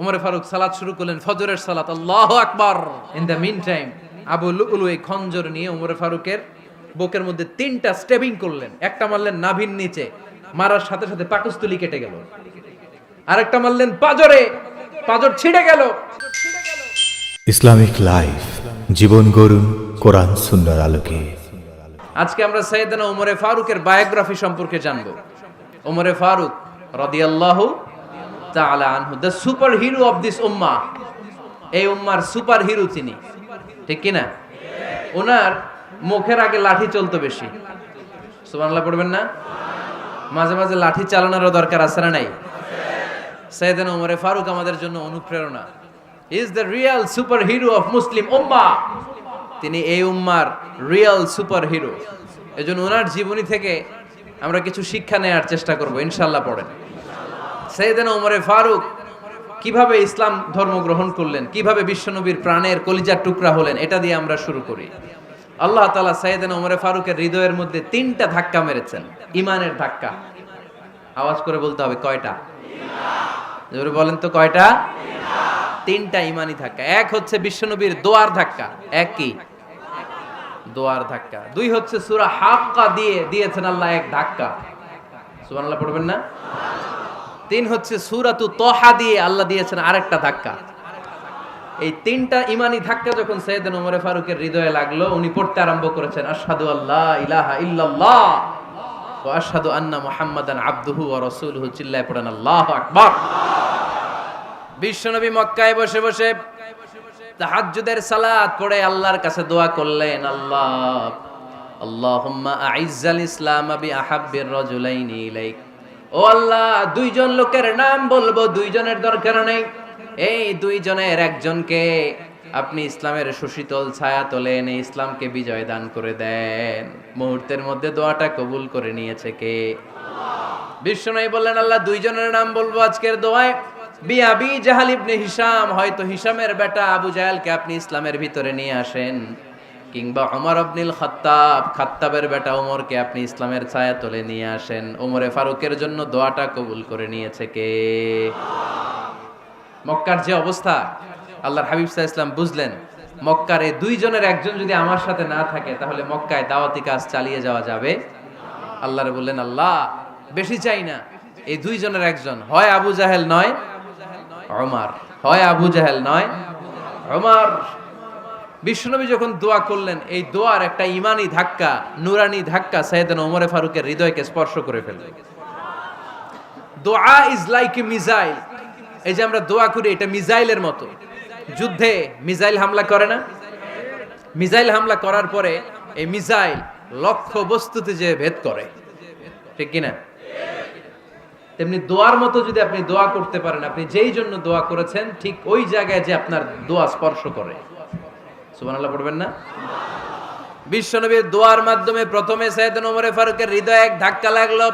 ওমর ফারুক সালাত শুরু করলেন, ফজরের সালাত, আল্লাহু আকবার। In the mean time Abu লুলু এই খঞ্জর নিয়ে ওমর ফারুকের বুকের মধ্যে 3টা স্টেবিং করলেন। একটা মারলেন নাভির নিচে, মারার সাথে সাথে পাকস্থলী কেটে গেল। আরেকটা মারলেন পাজরে, পাজর ছিঁড়ে গেল। ইসলামিক লাইফ, জীবন গড়ুন কোরআন সুন্নাহর আলোকে। আজকে আমরা সাইয়েদনা ওমরে ফারুকের বায়োগ্রাফি সম্পর্কে জানব। ওমরে ফারুক রাদিয়াল্লাহু তাআলা আনহু, the superhero of this উম্মাহ। এই উম্মার সুপার হিরো তিনি, ঠিক কি না? ওনার মুখের আগে লাঠি চলতো বেশি। সুবহানাল্লাহ পড়বেন না? মাঝে মাঝে লাঠি চালানোরও দরকার আছে না নাই? সাইয়েদনা ওমরে ফারুক আমাদের জন্য অনুপ্রেরণা। Is the real superhero of Muslim উম্মাহ। তিনি এই উম্মার রিয়েল সুপার হিরো। এজন্য ওনার জীবনী থেকে আমরা কিছু শিক্ষা নেওয়ার চেষ্টা করব ইনশাআল্লাহ। পড়েন সাইয়েদনা ওমরে ফারুক কিভাবে ইসলাম ধর্ম গ্রহণ করলেন, কিভাবে বিশ্বনবীর প্রাণের কলিজার টুকরা হলেন, এটা দিয়ে আমরা শুরু করি। আল্লাহ তাআলা সাইয়েদনা ওমরে ফারুকের হৃদয়ের মধ্যে 3টা ধাক্কা মেরেছেন, ইমানের ধাক্কা। আওয়াজ করে বলতে হবে কয়টা? জোরে বলেন তো কয়টা? 3টা ইমানি ধাক্কা। এক হচ্ছে বিশ্বনবীর দোয়ার ধাক্কা। এক কি? দোয়ার ধাক্কা। 2 হচ্ছে সূরা হাক্কা দিয়ে দিয়েছেন আল্লাহ এক ধাক্কা। সুবহানাল্লাহ পড়বেন না? 3 হচ্ছে সূরাতু তাহা দিয়ে আল্লাহ দিয়েছেন আরেকটা ধাক্কা। এই 3টা ইমানি ধাক্কা যখন সাইয়েদনা ওমর ফারুকের হৃদয়ে লাগলো, উনি পড়তে আরম্ভ করেছেন, আশহাদু আল্লা ইলাহা ইল্লাল্লাহ ওয়া আশহাদু আন্না মুহাম্মাদান আবদুহু ওয়া রাসূলুহু। চিল্লায়ে পড়েন আল্লাহু আকবার। বিশ্বনবী মক্কায় বসে বসে তাহাজ্জুদের সালাত পড়ে আল্লাহর কাছে দোয়া করলেন, আল্লাহুম্মা আইজ্জাল ইসলাম বিআহাব্বির রাজুলাইনি ইলাইক। ও আল্লাহ, 2 জন লোকের নাম বলবো, 2 জনের দরকার নেই। এই 2 জনের একজনকে আপনি ইসলামের সুশীতল ছায়া তলে এনে ইসলামকে বিজয় দান করে দেন। মুহূর্তের মধ্যে দোয়াটা কবুল করে নিয়েছে কে? বিশ্বনবী বললেন, আল্লাহ 2 জনের নাম বলবো আজকের দোয়ায়। আবি জাহাল ইবনে হিশাম, হয়তো হিশামের বেটা আবু জাহেলকে আপনি ইসলামের ভিতরে নিয়ে আসেন, কিংবা ওমর ইবনুল খাত্তাব, খাত্তাবের বেটা ওমরকে আপনি ইসলামের ছায়া তলে নিয়ে আসেন। ওমরে ফারুকের জন্য দোয়াটা কবুল করে নিয়েছে কে? মক্কার যে অবস্থা, আল্লাহর হাবিব সাল্লাল্লাহু আলাইহি ওয়াসাল্লাম বুঝলেন মক্কার এই 2 জনের একজন যদি আমার সাথে না থাকে তাহলে মক্কায় দাওয়াতি কাজ চালিয়ে যাওয়া যাবে। আল্লাহরে বললেন, আল্লাহ বেশি চাই না, এই 2 জনের একজন, হয় আবু জাহেল নয় ওমর, হয় আবু জাহেল নয় ওমর। বিশ্বনবী যখন দোয়া করলেন, এই দোয়ার একটা ইমানি ধাক্কা, নুরানি ধাক্কা সাইয়েদনা ওমর ফারুকের হৃদয়কে স্পর্শ করে ফেলল। দোয়া ইজ লাইক এ মিসাইল। এই যে আমরা দোয়া করি, এটা মিসাইলের মতো। যুদ্ধে মিসাইল হামলা করে না? মিসাইল হামলা করার পরে এই মিসাইল লক্ষ্য বস্তুতে যে ভেদ করে, ঠিক কিনা? তেমনি দোয়ার মতো যদি আপনি দোয়া করতে পারেন, আপনি যেই জন্য দোয়া করেছেন ঠিক ওই জায়গায় যে আপনার দোয়া স্পর্শ করে। সুবহানাল্লাহ পড়বেন না? বিশ্বনবীর দোয়ার মাধ্যমে প্রথমে সাইয়েদনা ওমর ফারুকের হৃদয়ে এক ধাক্কা লাগলো।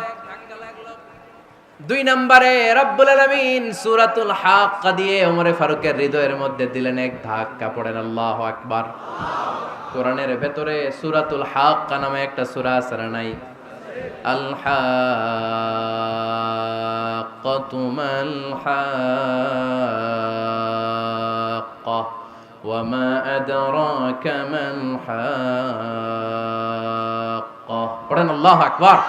2 নম্বরে রব্বুল আলামিন সূরাতুল হাক্কা দিয়ে ওমর ফারুকের হৃদয়ের মধ্যে দিলেন এক ধাক্কা। পড়েন আল্লাহু আকবার। কোরআনের ভেতরে সূরাতুল হাক্কা নামে একটা সূরা আছে না নাই? আল হাক্কাতু মাল হাক্কা ওয়া মা আদরাকা মাল হাক্কা। পড়েন আল্লাহু আকবার।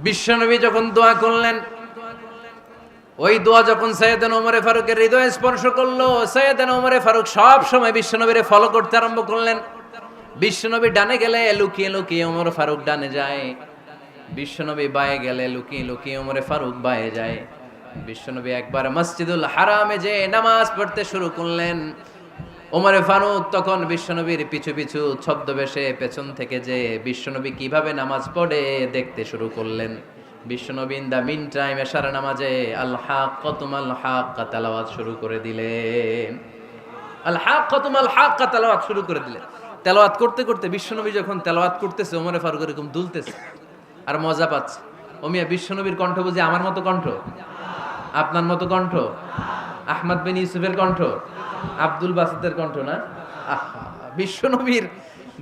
বিশ্বনবী যখন দোয়া করলেন, ওই দোয়া যখন সাইয়েদনা ওমর ফারুকের হৃদয়ে স্পর্শ করলো, সাইয়েদনা ওমর ফারুক সব সময় বিশ্বনবীরে ফলো করতে আরম্ভ করলেন। বিশ্বনবী ডানে গেলে লুকিয়ে লুকিয়ে ওমর ফারুক ডানে যায়, বিশ্বনবী বায়ে গেলে লুকিয়ে লুকিয়ে ওমর ফারুক বায়ে যায়। বিশ্বনবী একবার মসজিদুল হারামে যে নামাজ পড়তে শুরু করলেন, ওমর ফারুক তখন বিশ্বনবীর পিছু পিছু ছদ্মবেশে পেছন থেকে যে বিশ্বনবী কিভাবে নামাজ পড়ে দেখতে শুরু করলেন। বিশ্বনবী ইন দা মিন টাইম এশার নামাজে আল হাক্কাতু মাল হাক্কা তেলাওয়াত শুরু করে দিলেন। আল হাক্কাতু মাল হাক্কা তেলাওয়াত শুরু করে দিলেন। তেলাওয়াত করতে করতে বিশ্বনবী যখন তেলাওয়াত করতেছে, ওমর ফারুক এরকম দুলতেছে আর মজা পাচ্ছে। ও মিয়া, বিশ্বনবীর কণ্ঠ বুঝি আমার মতো কণ্ঠ? আপনার মতো কণ্ঠ? আহমদ বিন ইউসুফের কণ্ঠ? আব্দুল বাসিতের কণ্ঠ না? বিশ্বনবীর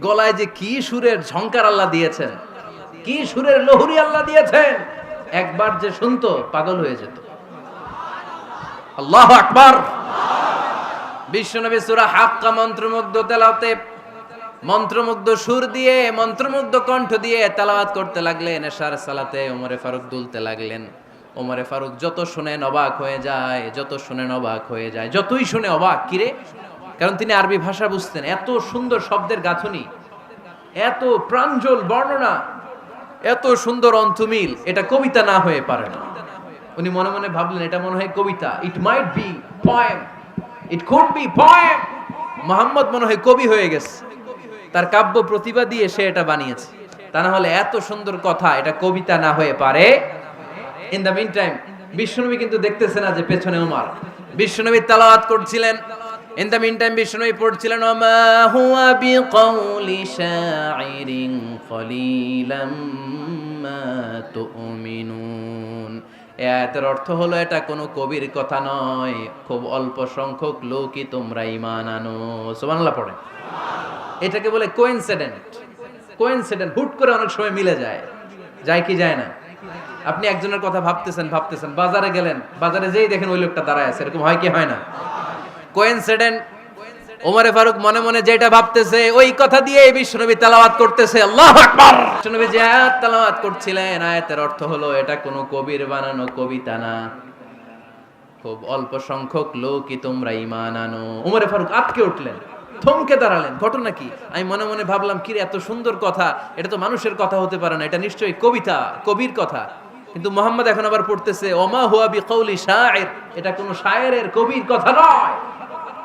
গলায় যে কি সুরের ঝংকার আল্লাহ দিয়েছেন, কি সুরের লহরী আল্লাহ দিয়েছেন, একবার যে শুনতো পাগল হয়ে যেত। আল্লাহু আকবার। বিশ্বনবী সূরা হাক্কা মন্ত্রমুগ্ধ তেলাওয়াতে, মন্ত্রমুগ্ধ সুর দিয়ে, মন্ত্রমুগ্ধ কণ্ঠ দিয়ে তেলাওয়াত করতে লাগলেন। এশার সালাতে ওমরে ফারুক দুলতে লাগলেন। ওমরে ফারুক যত শুনেন অবাক হয়ে যায়, যত শুনেন অবাক হয়ে যায়, যতই শুনে অবাক। কিরে? কারণ তিনি আরবি ভাষা বুঝতেন। এত সুন্দর শব্দের গাঁথনি, এত প্রাঞ্জল বর্ণনা, এত সুন্দর অন্তমিল, এটা কবিতা না হয়ে পারে না। উনি মনে মনে ভাবলেন এটা মনে হয় কবিতা। It might be poem, it could be poem. Muhammad মনে হয় কবি হয়ে গেছে, তার কাব্য প্রতিভা দিয়ে সে এটা বানিয়েছে। তা না হলে এত সুন্দর কথা, এটা কবিতা না হয়ে পারে। ইন দ্য মিন টাইম বিশ্বনবী কিন্তু দেখতেছে না যে পেছনে ওমর। বিশ্বনবী তেলাওয়াত করছিলেন। ইন দ্য মিন টাইম বিশ্বনবী পড়ছিলেন ওমা হুয়া বিকাউলি শাইরিন কলিলাম মা তুমিনুন। এই আয়াতের অর্থ হলো এটা কোনো কবির কথা নয়, খুব অল্প সংখ্যক লোকই তোমরা ঈমান আনো। সুবহানাল্লাহ পড়ে। এটাকে বলে কোইনসিডেন্ট। কোইনসিডেন্ট হুট করে অনেক সময় মিলে যায়, যায় কি যায় না? আপনি একজনের কথা ভাবতেছেন ভাবতেছেন, বাজারে গেলেন, বাজারে যেই দেখেন ওই লোকটা দাঁড়ায় আছে, এরকম হয় কি হয় না? কোইনসিডেন্ট। ওমরে ফারুক মনে মনে যেটা ভাবতেছে ওই কথা দিয়ে বিশ্বনবী তেলাওয়াত করতেছে। আল্লাহু আকবার। বিশ্বনবী যে আয়াত তেলাওয়াত করছিলেন, আয়াতের অর্থ হলো এটা কোনো কবির বানানো কবিতা না, খুব অল্প সংখ্যক লোকই তোমরা ঈমান আনো। ওমরে ফারুক আটকে উঠলেন, থমকে দাঁড়ালেন। ঘটনা কি? আমি মনে মনে ভাবলাম কি রে, এত সুন্দর কথা, এটা তো মানুষের কথা হতে পারে না, এটা নিশ্চয়ই কবিতা, কবির কথা। কিন্তু মুহাম্মদ এখন আবার পড়তেছে ওমা হুয়া বিকাউলি শাইর, এটা কোনো শায়েরের, কবির কথা নয়।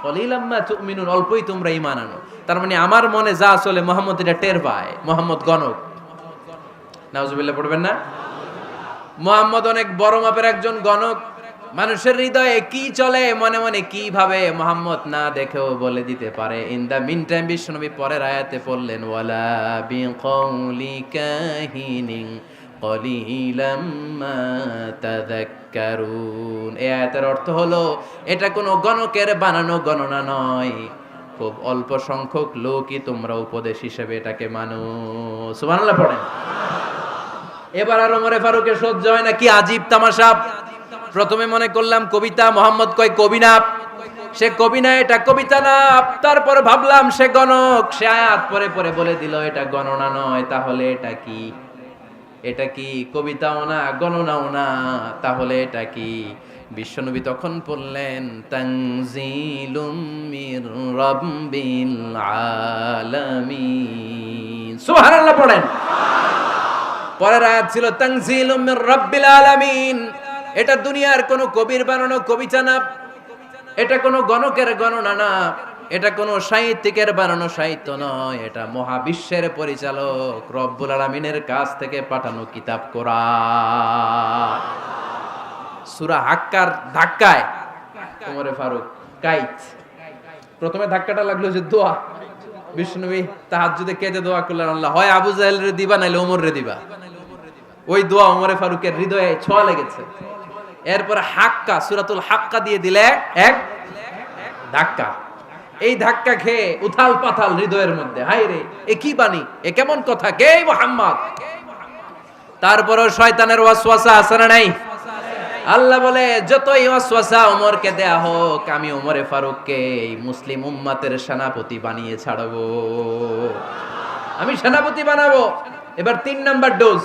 কলিলাম মা তুমিনুন, অল্পই তোমরা ঈমান আনো। তার মানে আমার মনে যা চলে মুহাম্মদ এটা টের পায়। মুহাম্মদ গণক। নাউজুবিল্লাহ পড়বেন না? মুহাম্মদ অনেক বড় মাপের একজন গণক। মানুষের হৃদয়ে কি চলে, মনে মনে কি ভাবে, মুহাম্মদ না দেখেও বলে দিতে পারে। ইন দা মিন টাইম বিশ্বনবী পরের আয়াতে পড়লেন ওয়ালা বিকাউলি কাহিনিন কলিলাম মা তাযাক্কারুন। এই আয়াতের অর্থ হলো এটা কোনো গণকের বানানো গণনা নয়, খুব অল্প সংখ্যক লোকই তোমরা উপদেশ হিসেবে এটাকে মানো। সুবহানাল্লাহ পড়েন। এবার আর ওমরে ফারুকের সহ্য হয় না, কি আজীব তামাশা। প্রথমে মনে করলাম কবিতা, মোহাম্মদ কয় কবি না, সে কবি না, এটা কবিতা না। তারপর ভাবলাম সে গণক, সে আয়াত পরে পরে বলে দিল এটা গণনা নয়, তাহলে এটা কি? এটা কি কবিতাও না, গণনাও না, তাহলে এটা কি? বিশ্বনবী তখন বললেন তানজিলুম মির রাব্বিল আলামিন। সুবহানাল্লাহ পড়েন। পরের আয়াত ছিল তানজিলুম মির রাব্বিল আলামিন। এটা দুনিয়ার কোনো কবির বানানো কবিতা না, এটা কোনো গণকের গণনা না, এটা কোনো সাহিত্যিকের বানানো সাহিত্য নয়, এটা মহাবিশ্বের পরিচালক রব্বুল আলামিনের কাছ থেকে পাঠানো কিতাব কোরআন। সূরা হাক্কার ধাক্কায় ওমরে ফারুক কাইত। প্রথমে ধাক্কাটা লাগলো যে দোয়া। বিশ্বনবী তাহাজ্জুদে কেঁদে দোয়া করলেন, আল্লাহ হয় আবু জাহেল রে দিবা নাইলে ওমর রে দিবা। ওই দোয়া ওমরে ফারুকের হৃদয়ে ছোঁয়া লেগেছে। এরপর হাক্কা, সূরাতুল হাক্কা দিয়ে দিলে এক ধাক্কা। এই ধাক্কা খেয়ে উথাল পাথাল হৃদয়ের মধ্যে, হায় রে এ কি বাণী, এ কেমন কথা, কে মুহাম্মদ? তারপরও শয়তানের ওয়াসওয়াসা আছে না নাই? আল্লাহ বলে যতই ওয়াসওয়াসা ওমরকে দেয়া হোক, আমি ওমরে ফারুককে এই মুসলিম উম্মতের সেনাপতি বানিয়ে ছাড়বো, আমি সেনাপতি বানাবো। এবার 3 নাম্বার ডোজ।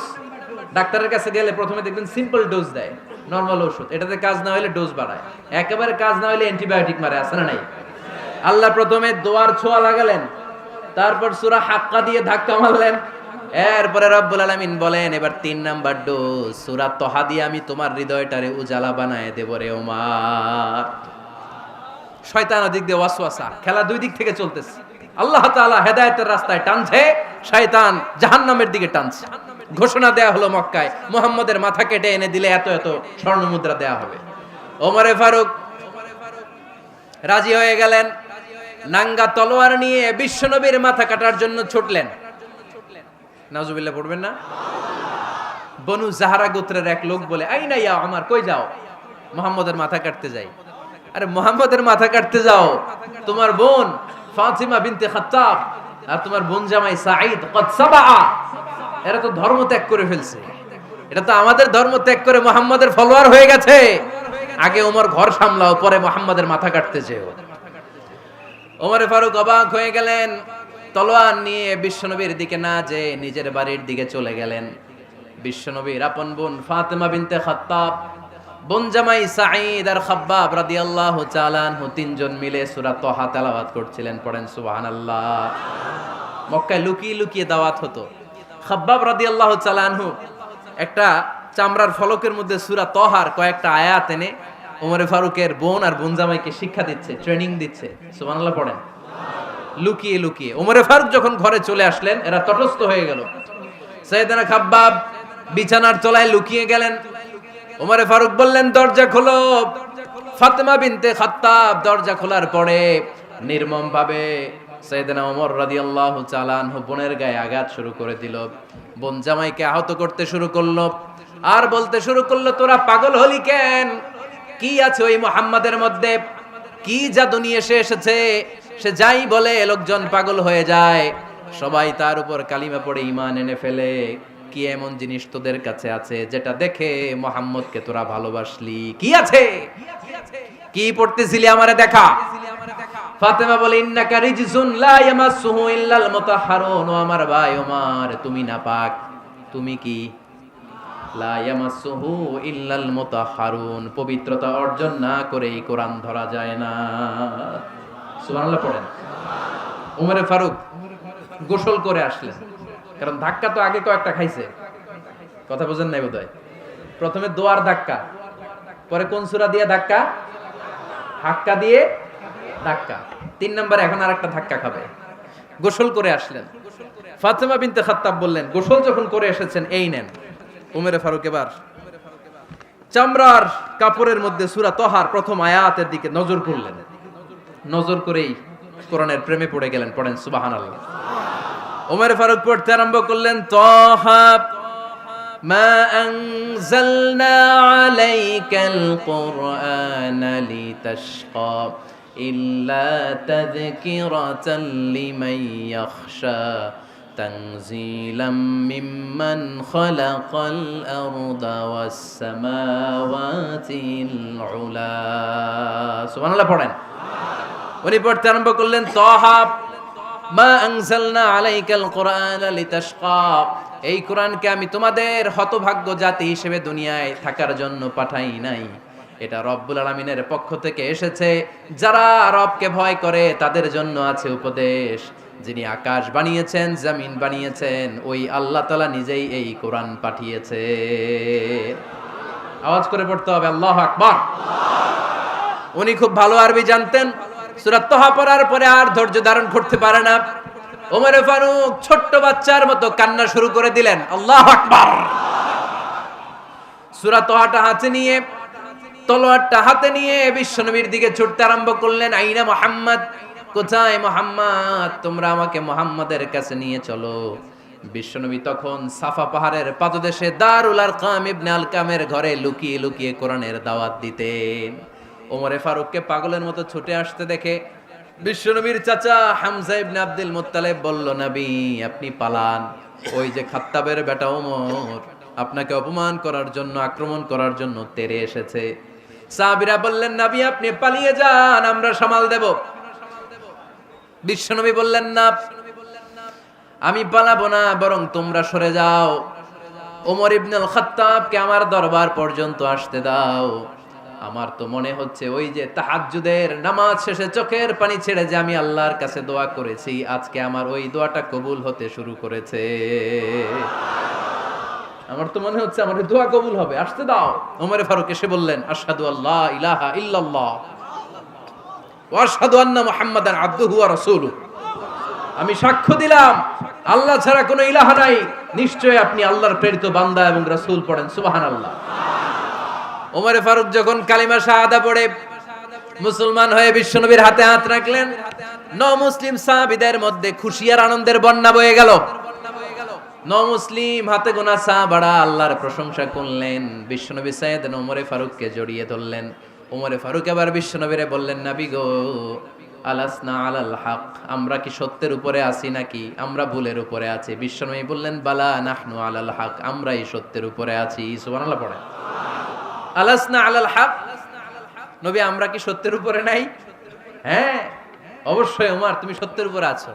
ডাক্তারের কাছে গেলে প্রথমে দেখবেন সিম্পল ডোজ দেয়, নরমাল ওষুধ, এটাতে কাজ না হলে ডোজ বাড়ায়, একেবারে কাজ না হলে অ্যান্টিবায়োটিক মারে, আছে না নাই? আল্লাহ প্রথমে দোয়ার ছোঁয়া লাগালেন, তারপর সূরা হাক্কা দিয়ে ধাক্কা মারলেন, এরপরে রব্বুল আলামিন বলেন এবার 3 নাম্বার ডোজ সূরা তহা দিয়ে আমি তোমার হৃদয়টারে উজালা বানায় দেব রে ওমর। শয়তান ওদিক দিয়ে ওয়াসওয়াসা, খেলা দুই দিক থেকে চলতেছে। আল্লাহ তাআলা হেদায়েতের রাস্তায় টানছে, শয়তান জাহান্নামের দিকে টানছে। ঘোষণা দেয়া হলো মক্কায়, মুহাম্মদের মাথা কেটে এনে দিলে এত এত স্বর্ণ মুদ্রা দেয়া হবে। ওমরে ফারুক রাজি হয়ে গেলেন, নাঙ্গা তলোয়ার নিয়ে বিশ্বনবীর মাথা কাটার জন্য ছুটলেন। নাউজুবিল্লাহ পড়বেন না? বনু জাহরা গোত্রের এক লোক বলে, আইনা ইয়া ওমর, কই যাও? মুহাম্মদের মাথা কাটতে যাই। আরে মুহাম্মদের মাথা কাটতে যাও? তোমার বোন ফাতিমা বিনতে খাত্তাব আর তোমার বোন জামাই সাঈদ কদ সাবা, এরা তো ধর্ম ত্যাগ করে ফেলছে, এটা তো আমাদের ধর্ম ত্যাগ করে মুহাম্মদের ফলোয়ার হয়ে গেছে। আগে ওমর ঘর সামলাও, পরে মুহাম্মাদের মাথা কাটতে চেও। ওমরে ফারুক অবাক হয়ে গেলেন, তলোয়ার নিয়ে বিশ্বনবীর দিকে না যেয়ে নিজের বাড়ির দিকে চলে গেলেন। বিশ্বনবীর আপন বোন ফাতেমা বিনতে খাত্তাব, বোন জামাই সাঈদ আর খাব্বাব রাদিয়াল্লাহু তাআলা আনহু তিনজন মিলে সূরা তাহা তেলাওয়াত করছিলেন। পড়েন সুবহানাল্লাহ। মক্কায় লুকিয়ে লুকিয়ে দাওয়াত হতো। খাব্বাব রাদিয়াল্লাহু তাআলা আনহু একটা চামড়ার ফলকের মধ্যে সূরা তাহার কয়েকটা আয়াত এনে ওমরে ফারুকের বোন আর বোন জামাইকে শিক্ষা দিচ্ছে, ট্রেনিং দিচ্ছে। সুবহানাল্লাহ পড়েন। লুকিয়ে লুকিয়ে ওমরে ফারুক যখন ঘরে চলে আসলেন, এরা তটস্থ হয়ে গেল। সাইয়েদনা খাব্বাব বিছানার তলায় লুকিয়ে গেলেন। ওমরে ফারুক বললেন, দরজা খোলো। ফাতেমা বিনতে খাত্তাব দরজা খোলার পরে নির্মম ভাবে সাইয়েদনা ওমর রাদিয়াল্লাহু তাআলা আনহু বোনের গায়ে আঘাত শুরু করে দিল। বোন জামাইকে আহত করতে শুরু করলো আর বলতে শুরু করলো, তোরা পাগল হলি কেন? কি আছে ওই মুহাম্মাদের মধ্যে? কি জাদু নিয়ে এসেছে? সে যাই বলে লোকজন পাগল হয়ে যায়, সবাই তার উপর কালিমা পড়ে ঈমান এনে ফেলে। কি এমন জিনিস তোদের কাছে আছে যেটা দেখে মুহাম্মদকে তোরা ভালোবাসলি? কি আছে? কি পড়তেছিলি আমারে দেখা। ফাতেমা বলে, ইন্নাকা রিজসুন লা ইয়ামাসসুহু ইল্লাল মুতাহহারুন। ও আমার ভাই ওমর, তুমি নাপাক। তুমি কি? লা ইয়ামাসসুহু ইল্লাল মুতাহহারুন, পবিত্রতা অর্জন না করে এই কোরআন ধরা যায় না। সুবহানাল্লাহ পড়েন। ওমরে ফারুক গোসল করে আসলেন, কারণ ধাক্কা তো আগে কয়েকটা খাইছে। কথা বুঝেন নাই বোধহয়। প্রথমে দোয়ার ধাক্কা, পরে কোন সূরা দিয়ে ধাক্কা? হাক্কা দিয়ে ধাক্কা। 3 নম্বরে এখন আরেকটা ধাক্কা খাবে। গোসল করে আসলেন। ফাতেমা বিনতে খাত্তাব বললেন, গোসল যখন করে এসেছেন, এই নেন। ওমরে ফারুক এবার চামড়ার কাপড়ের মধ্যে সূরা তাহার প্রথম আয়াতের দিকে নজর করলেন। নজর করেই কোরআনের প্রেমে পড়ে গেলেন। পড়েন সুবহানাল্লাহ। ওমরে ফারুক পড়তে আরম্ভ করলেন, তাহা মা আনজালনা আলাইকাল কুরআনা লিতাশকা ইল্লা তাযকিরাতাল লিমান ইয়াখশা তানজিলাম মিম্মান খালাকাল আরদা ওয়াস সামাওয়াতিল উলা। সুবহানাল্লাহ পড়েন। উনি পড়তে আরম্ভ করলেন, তাহা মা আনজালনা আলাইকাল কুরআনা লিতাশকা, এই কোরআনকে আমি তোমাদের হতভাগ্য জাতি হিসেবে দুনিয়ায় থাকার জন্য পাঠাই নাই। এটা রব্বুল আলামিনের পক্ষ থেকে এসেছে। যারা রবকে ভয় করে তাদের জন্য আছে উপদেশ। যিনি আকাশ বানিয়েছেন, জমিন বানিয়েছেন, ওই আল্লাহ তাআলা নিজেই এই কোরআন পাঠিয়েছে। আওয়াজ করে পড়তে হবে, আল্লাহু আকবার। উনি খুব ভালো আরবি জানতেন। সূরা তাহা পড়ার পরে আর ধৈর্য ধারণ করতে পারে না। ওমরে ফারুক ছোট্ট বাচ্চার মতো কান্না শুরু করে দিলেন। আল্লাহু আকবার। সূরা তাহাটা হাতে নিয়ে, তলোয়ারটা হাতে নিয়ে বিশ্বনবীর দিকে ছুটতে আরম্ভ করলেন। আইনা মুহাম্মদ, কোথায় মুহাম্মদ? তোমরা আমাকে মুহাম্মাদের কাছে নিয়ে চলো। বিশ্বনবী তখন সাফা পাহাড়ের পাদদেশে দারুল আরকাম ইবনে আলকামের ঘরে লুকিয়ে লুকিয়ে কোরআনের দাওয়াত দিতেন। ওমরে ফারুককে পাগলের মতো ছুটে আসতে দেখে বিশ্বনবীর চাচা হামজা ইবনে আব্দুল মুত্তালিব বলল, নবী আপনি পালান। ওই যে খাত্তাবের বেটা ওমর আপনাকে অপমান করার জন্য, আক্রমণ করার জন্য তেরে এসেছে। সাহাবীরা বললেন, নবী আপনি পালিয়ে যান, আমরা সামাল দেব। বিশ্বনবী বললেন, না আমি পালাবো না, বরং তোমরা সরে যাও। ওমর ইবনুল খাত্তাবকে আমার দরবার পর্যন্ত আসতে দাও। আমার তো মনে হচ্ছে ওই যে তাহাজ্জুদের নামাজ শেষে চোখের পানি ছেড়ে যে আমি আল্লাহর কাছে দোয়া করেছি, আজকে আমার ওই দোয়াটা কবুল হতে শুরু করেছে। আমার তো মনে হচ্ছে আমার দোয়া কবুল হবে, আসতে দাও। ওমরে ফারুক এসে বললেন, আশহাদু আল্লা ইলাহা ইল্লাল্লাহ ওয়া আশহাদু আন্না মুহাম্মাদান আবদুহু ওয়া রাসূলুহু। আমি সাক্ষ্য দিলাম আল্লাহ ছাড়া কোনো ইলাহা নাই, নিশ্চয়ই আপনি আল্লাহর প্রেরিত বান্দা এবং রাসূল। পড়েন সুবহানাল্লাহ। ওমরে ফারুক যখন কালিমা শাহাদা পড়ে মুসলমান হয়ে বিশ্বনবীর হাতে হাত রাখলেন, মুসলিম সাহাবীদের মধ্যে খুশি আর আনন্দের বন্যা বয়ে গেল। মুসলিম হাতে গোনা সাহাবারা আল্লাহর প্রশংসা করলেন। বিশ্বনবী সাইয়েদনা ওমরে ফারুককে জড়িয়ে ধরলেন। ওমরে ফারুক এবার বিশ্বনবীরে বললেন, নবী গো, আলাসনা আলাল হক, আমরা কি সত্যের উপরে আছি নাকি আমরা ভুলের উপরে আছি? বিশ্বনবী বললেন, বালা নাহনু আলাল হক, আমরাই সত্যের উপরে আছি। সুবহানাল্লাহ পড়ে। আলাসনা আলাল হক, নবী আমরা কি সত্যের উপরে নাই? হ্যাঁ অবশ্যই ওমর তুমি সত্যের উপরে আছো।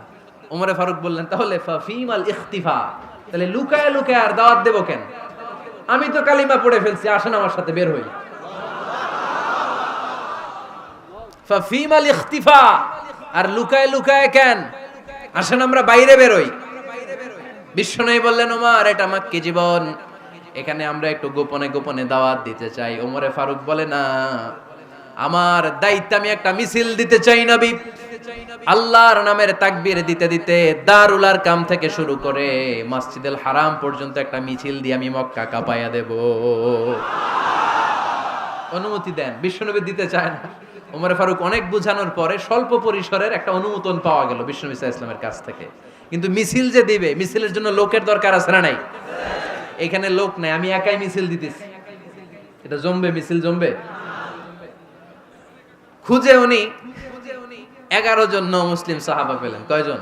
ওমরে ফারুক বললেন তাহলে ফাফিমাল ইখতিফা, তাহলে লুকায় লুকায় আর দাওয়াত দেব কেন? আমি তো কালিমা পড়ে ফেলছি, আসেন আমার সাথে বের হই। ফাফিমাল ইখতিফা, আর লুকায় লুকায় কেন? আসেন আমরা বাইরে বের হই। বিশ্বনবী বললেন ওমর এটা মাক্কি জীবন, এখানে আমরা একটু গোপনে গোপনে দাওয়াত দিতে চাই। ওমরে ফারুক বলে না, আমার দায়িত্ব, আমি একটা মিছিল দিতে চাই নবী। আল্লাহর নামের তাকবীর দিতে দিতে দারুল আরকাম থেকে শুরু করে মসজিদুল হারাম পর্যন্ত একটা মিছিল দিয়ে আমি মক্কা কাঁপাইয়া দেব। অনুমতি দেন। বিশ্বনবী দিতে চায় না। ওমরে ফারুক অনেক বুঝানোর পরে স্বল্প পরিসরের একটা অনুমোদন পাওয়া গেল বিশ্বনবী সাল্লাল্লাহু আলাইহি ওয়াসাল্লামের কাছ থেকে। কিন্তু মিছিল যে দিবে, মিছিলের জন্য লোকের দরকার আছে না নাই? এখানে লোক নাই, আমি একাই মিছিল দিতেছি। এটা জমবে? মিছিল জমবে? খুঁজে উনি 11 জন মুসলিম সাহাবা পেলেন। কয়জন?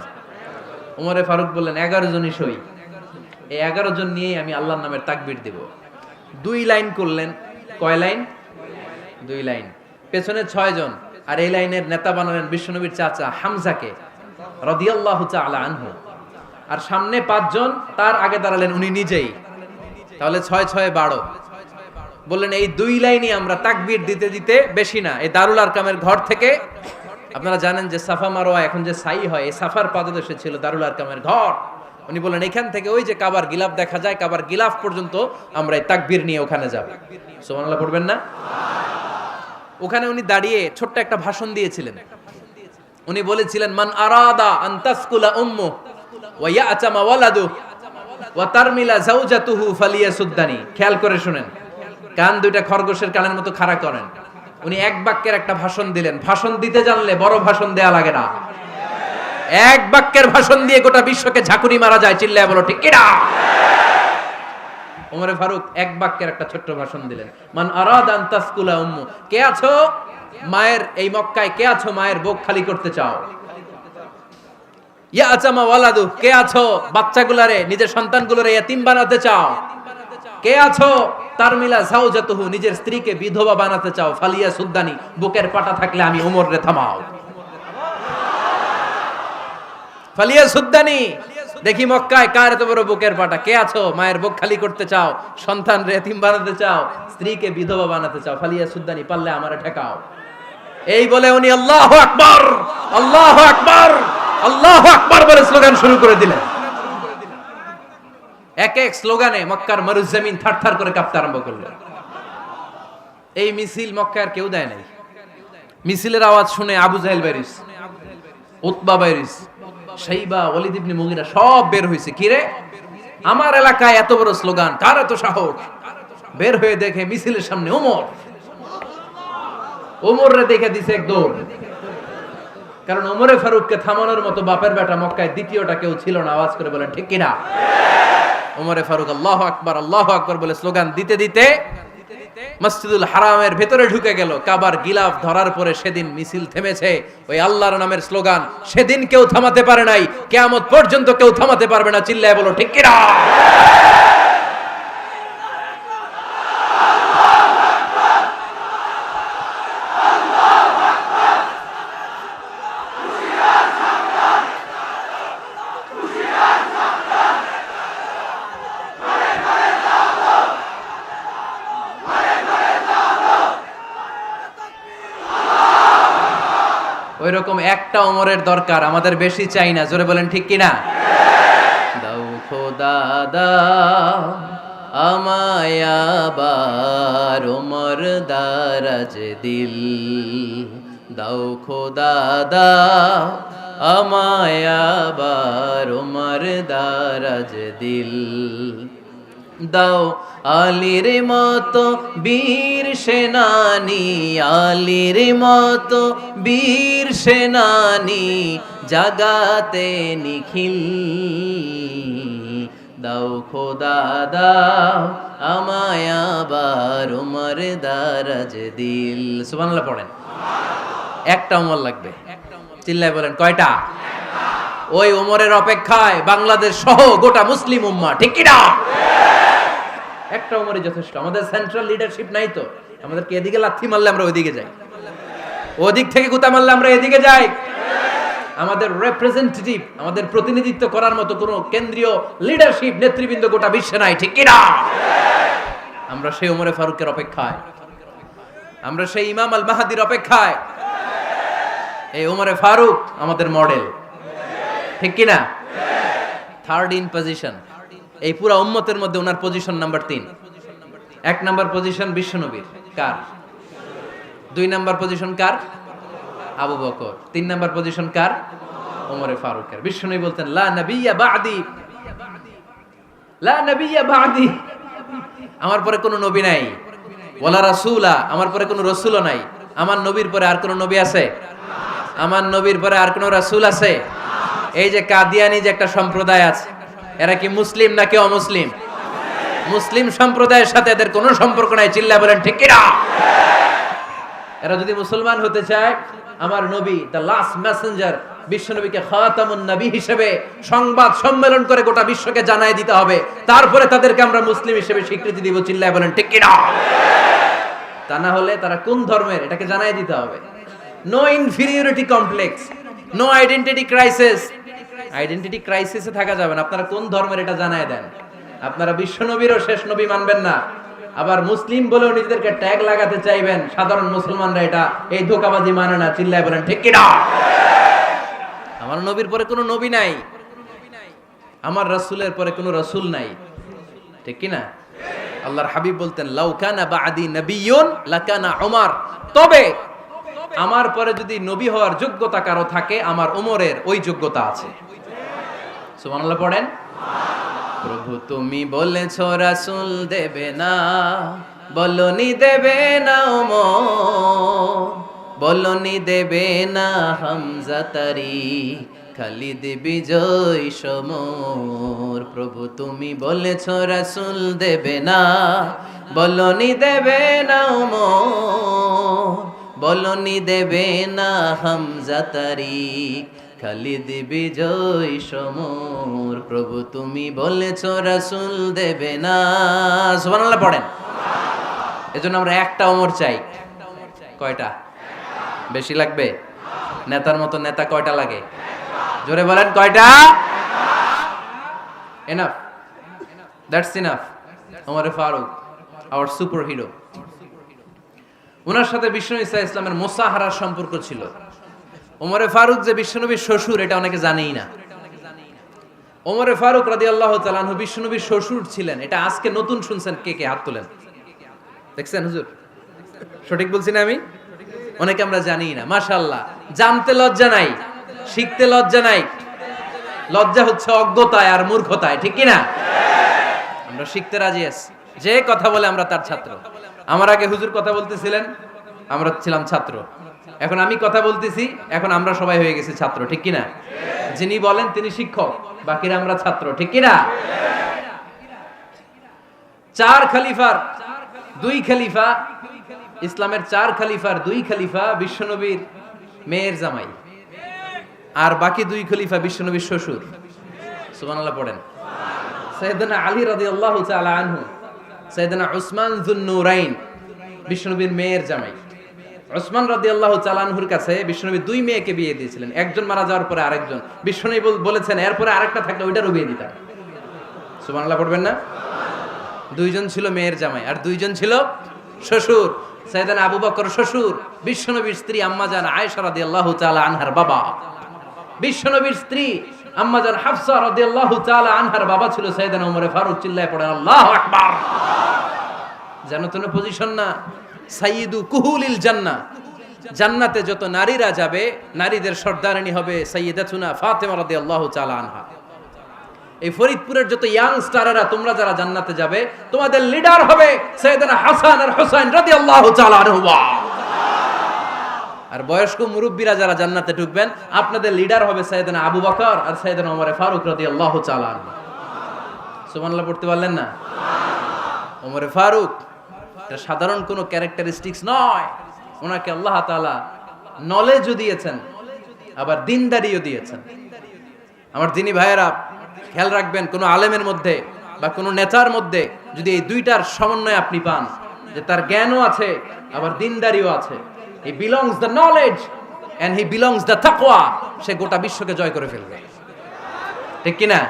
ওমরে ফারুক বললেন 11 জনই সই। এই 11 জন নিয়েই আমি আল্লাহর নামের তাকবীর দেব। 2 লাইন করলেন। কয় লাইন? 2 লাইন। পেছনে 6 জন, আর এই লাইনের নেতা বানালেন বিশ্বনবীর চাচা হামজাকে রাদিয়াল্লাহু তাআলা আনহু। আর সামনে 5 জন, তার আগে দাঁড়ালেন উনি নিজেই। তাহলে 6 6 12। বললেন এই 2 লাইনই আমরা তাকবীর দিতে দিতে, বেশি না, এই দারুল আরকামের ঘর থেকে, আপনারা জানেন যে সাফা মারওয়া এখন যে সাই হয়, এই সাফার পাদদেশে ছিল দারুল আরকামের ঘর। উনি বললেন এখান থেকে ওই যে কাবার গিলাফ দেখা যায়, কাবার গিলাফ পর্যন্ত আমরা এই তাকবীর নিয়ে ওখানে যাব। সুবহানাল্লাহ পড়বেন না? ওখানে উনি দাঁড়িয়ে ছোট্ট একটা ভাষণ দিয়েছিলেন। উনি বলেছিলেন মান আরাদা আন তাসকুলা উম্মু ওয়া ইয়াতামা ওয়ালাদু ওয়া তারমিলা যাওজাতুহু ফালিয়াসুদ্দানি। খেয়াল করে শুনেন, কান দুইটা খরগোশের কানের মতো খাড়া করেন। উনি এক বাক্যের একটা ভাষণ দিলেন। ভাষণ দিতে জানলে বড় ভাষণ দেয়া লাগে না। এক বাক্যের ভাষণ দিয়ে গোটা বিশ্বকে ঝাঁকুনি মারা যায়। চিল্লায় বলো ঠিক কিনা? ওমরে ফারুক এক বাক্যের একটা ছোট্ট ভাষণ দিলেন। মান আরাদা আন তাসকুলা উম্মু, কে আছো মায়ের এই মক্কায়, কে আছো মায়ের বুক খালি করতে চাও? ইয়াতামা ওয়ালাদু, কে আছো বাচ্চাগুলারে, নিজের সন্তানগুলোরে ইয়াতিম বানাতে চাও? কে আছো তারমিলা যাওজাতুহু, নিজের স্ত্রীকে বিধবা বানাতে চাও? ফালিয়া সুদ্দানি, বুকের পাটা থাকলে আমি ওমর রে থামাও। ফালিয়া সুদ্দানি, দেখি মক্কায় কার এত বড় বুকের পাটা। কে আছো মায়ের বুক খালি করতে চাও, সন্তান রে এতিম বানাতে চাও, স্ত্রীকে বিধবা বানাতে চাও? ফালিয়া সুদ্দানি, পারলে আমারে ঠেকাও। এই বলে উনি আল্লাহু আকবার, আল্লাহু আকবার, আল্লাহু আকবার বলে স্লোগান শুরু করে দিলেন। এক এক স্লোগানে মক্কার মরুজমিন থারথার করে কাঁপতে আরম্ভ করলো। এই মিছিল মক্কার কেউ দেয় নাই। মিছিলের আওয়াজ শুনে আবু জাহেল বাইরিস, উতবা বাইরিস, শাইবা, ওয়ালিদ ইবনে মুগিরা সব বের হইছে। কি রে, আমার এলাকায় এত বড় স্লোগান, কার এত সাহস? বের হয়ে দেখে মিছিলের সামনে ওমর। ওমর রে দেখে দিছে এক দৌড়। কারণ ওমরে ফারুককে থামানোর মতো বাপের বেটা মক্কায় দ্বিতীয়টা কেউ ছিল না। আওয়াজ করে বলেন ঠিক কিনা? ওমরে ফারুক আল্লাহু আকবার, আল্লাহু আকবার বলে স্লোগান দিতে দিতে মসজিদুল হারামের ভেতরে ঢুকে গেল। কাবার গিলাফ ধরার পরে সেদিন মিছিল থেমেছে। ওই আল্লাহর নামের স্লোগান সেদিন কেউ থামাতে পারে নাই, কিয়ামত পর্যন্ত কেউ থামাতে পারবে না। চিল্লায় বলো ঠিক কিনা? ওইরকম একটা ওমরের দরকার, আমাদের বেশি চাই না। জোরে বলেন ঠিক কিনা? দাও খোদা দাও আমায় আবার ওমর দারাজ দিল, দাও খোদা দাও আমায় আবার ওমর দারাজ দিল, দাও আলীর মতো বীর সেনানি, আলীর মতো বীর সেনানি জাগাতে নিখিল, দাও খোদা দাও আমায় আবার উমর দারাজ দিল। সুবহানাল্লাহ পড়েন। একটা উমর লাগবে। চিল্লায় বলেন কয়টা? ওই উমরের অপেক্ষায় বাংলাদেশ সহ গোটা মুসলিম উম্মাহ, ঠিক কি না? একটা উমরই যথেষ্ট। আমাদের সেন্ট্রাল লিডারশিপ নাই তো, আমাদেরকে এদিকে লাথি মারলে আমরা ওইদিকে যাই। ওদিক থেকে গুতা মারলে আমরা এদিকে যাই। আমাদের রিপ্রেজেন্টেটিভ, আমাদের প্রতিনিধিত্ব করার মতো কোনো কেন্দ্রীয় লিডারশিপ নেতৃবৃন্দ গোটা বিশ্বে নাই, ঠিক কি না? আমরা সেই ওমরে ফারুকের অপেক্ষায়, আমরা সেই ইমাম আল মাহাদির অপেক্ষায়। এই ওমরে ফারুক আমাদের মডেল, ঠিক কি না? থার্ড ইন পজিশন, এই পুরা উম্মতের মধ্যে ওনার পজিশন নাম্বার 3। 1 নাম্বার পজিশন বিশ্বনবীর, কার? 2 নাম্বার পজিশন কার? আবু বকর। 3 নাম্বার পজিশন কার? ওমরে ফারুকের। বিশ্বনবী বলতেন লা নবিয়্যা বা'দি, লা নবিয়্যা বা'দি, আমার পরে কোনো নবী নাই। ওয়ালা রাসূলা, আমার পরে কোনো রাসূলও নাই। আমার নবীর পরে আর কোনো নবী আছে? আমার নবীর পরে আর কোনো রাসূল আছে? এই যে কাদিয়ানি যে একটা সম্প্রদায় আছে, এরা কি মুসলিম নাকি অমুসলিম? মুসলিম সম্প্রদায়ের সাথে এদের কোনো সম্পর্ক নাই, চিল্লা বলেন ঠিক কি না? এরা যদি মুসলমান হতে চায়, আমার নবী দ্য লাস্ট মেসেঞ্জার বিশ্বনবীকে খাতামুন নবী হিসেবে সংবাদ সম্মেলন করে গোটা বিশ্বকে জানাই দিতে হবে, তারপরে তাদেরকে আমরা মুসলিম হিসেবে স্বীকৃতি দিব, চিল্লায় বলেন ঠিক কি না? তা না হলে তারা কোন ধর্মের এটাকে জানাই দিতে হবে। No inferiority complex, no identity crisis. Identity ক্রাইসিসে থাকা যাবে না। আপনারা কোন ধর্মের এটা জানায় দেন। আপনারা বিশ্বনবীরও শেষ নবী মানবেন না, আবার মুসলিম বলেও নিজেদেরকে ট্যাগ লাগাতে চাইবেন। সাধারণ মুসলমানরা এটা এই ধোঁকাবাজি মানে না, চিল্লায় বলেন ঠিক কি না? আমার নবীর পরে কোনো নবী নাই, আমার রাসূলের পরে কোনো রাসূল নাই, ঠিক কি না? আল্লাহর হাবিব বলতেন লাউ কানা বা'দি নাবিয়্যুন লাকানা উমর, তবে আমার পরে যদি নবী হওয়ার যোগ্যতা কারো থাকে, আমার ওমরের ওই যোগ্যতা আছে। সুবহানাল্লাহ পড়েন। প্রভু তুমি বলেছ রাসূল দেবে না, বলনি দেবে না ওমর, বলনি দেবে না হামজা তারি, খালিদ বিজয় সমর। প্রভু তুমি বলেছ রাসূল দেবে না, বলনি দেবে না ওমর, বলনি দেবে না হামজা তারি, খালিদ বিজয় সমর। প্রভু তুমি বলেছ রাসূল দেবে না। সুবহানাল্লাহ পড়েন। এজন্য আমরা একটা ওমর চাই। কয়টা? বেশি লাগবে? নেতার মতো নেতা কয়টা লাগে? জোরে বলেন কয়টা? Enough, that's enough. Omar Farooq our superhero. ওনার সাথে বিশ্বনবী সাল্লাল্লাহু আলাইহি ওয়াসাল্লামের মুসাহারার সম্পর্ক ছিল। ওমরে ফারুক যে বিশ্বনবীর শ্বশুর, এটা অনেকে জানেই না। ওমরে ফারুক রাদিয়াল্লাহু তাআলা আনহু বিশ্বনবীর শ্বশুর ছিলেন। এটা আজকে নতুন শুনছেন, কে কে হাত তোলেন? দেখছেন হুজুর? সঠিক বলছি না আমি? অনেকে আমরা জানিই না। মাশাআল্লাহ, জানতে লজ্জা নাই, শিখতে লজ্জা নাই। লজ্জা হচ্ছে অজ্ঞতায় আর মূর্খতায়, ঠিক কি না? আমরা শিখতে রাজি আছি। যে কথা বলে আমরা তার ছাত্র। আমার আগে হুজুর কথা বলতেছিলেন, আমরা ছিলাম ছাত্র। এখন আমি কথা বলতেছি, এখন আমরা সবাই হয়ে গেছি ছাত্র, ঠিক কি না? যিনি বলেন তিনি শিক্ষক, বাকিরা আমরা ছাত্র, ঠিক কি না? 4 খলিফার 2 খলিফা, ইসলামের 4 খলিফার 2 খলিফা বিশ্বনবীর মেয়ের জামাই, আর বাকি 2 খলিফা বিশ্বনবীর শ্বশুর। সুবহানাল্লাহ পড়েন। সাইয়েদনা আলী রাদিয়াল্লাহু তাআলা আনহু, সাইয়েদনা উসমান যুন নূরাইন বিশ্বনবীর মেয়ের জামাই। উসমান রাদিয়াল্লাহু তাআলা আনহুর কাছে বিশ্বনবী 2 মেয়েকে বিয়ে দিয়েছিলেন। একজন মারা যাওয়ার পরে আরেকজন। বিশ্বনবী বলেছেন এরপরে আরেকটা থাকলে ওইটারও বিয়ে দিতাম। সুবহানাল্লাহ পড়বেন না? 2 জন ছিল মেয়ের জামাই আর 2 জন ছিল শ্বশুর। সাইয়েদনা আবু বকর শ্বশুর, বিশ্বনবীর স্ত্রী আম্মাজান আয়েশা রাদিয়াল্লাহু তাআলা আনহার বাবা। বিশ্বনবীর স্ত্রী আম্মাজান হাফসা রাদিয়াল্লাহু তাআলা আনহার বাবা ছিল সাইয়েদনা ওমরে ফারুক। চিল্লায় পড়েন আল্লাহু আকবার। জানো তো না পজিশন না? সাইয়্যিদু কুহুলিল জান্নাহ, জান্নাতে যত নারীরা যাবে, নারীদের সর্দারিনী হবে সাইয়্যিদাতুনা ফাতেমা রাদিয়াল্লাহু তাআলা আনহা। এই ফরিদপুরের যত ইয়াং স্টারেরা তোমরা যারা জান্নাতে যাবে, তোমাদের লিডার হবে সাইয়েদনা হাসান আর হুসাইন রাদিয়াল্লাহু তাআলা আনহুমা। আর বয়স্ক মুরব্বীরা যারা জান্নাতে ঢুকবেন, আপনাদের লিডার হবে সাইয়েদনা আবু বকর আর সাইয়েদনা ওমর ফারুক রাদিয়াল্লাহু তাআলা আনহু। সুবহানাল্লাহ পড়তে পারলেন না? ওমর ফারুক এটা সাধারণ কোনো ক্যারেক্টারিস্টিক্স নয়। ওনাকে আল্লাহ তাআলা নলেজও দিয়েছেন, আবার দিনদারিও দিয়েছেন। আমার দিনী ভাইয়েরা খেয়াল রাখবেন, কোনো আলেমের মধ্যে বা কোনো নেতার মধ্যে যদি এই দুইটার সমন্বয় আপনি পান, যে তার জ্ঞানও আছে আবার দিনদারিও আছে, he belongs the knowledge and he belongs the তাকওয়া, সে গোটা বিশ্বকে জয় করে ফেলবে। ঠিক কি না?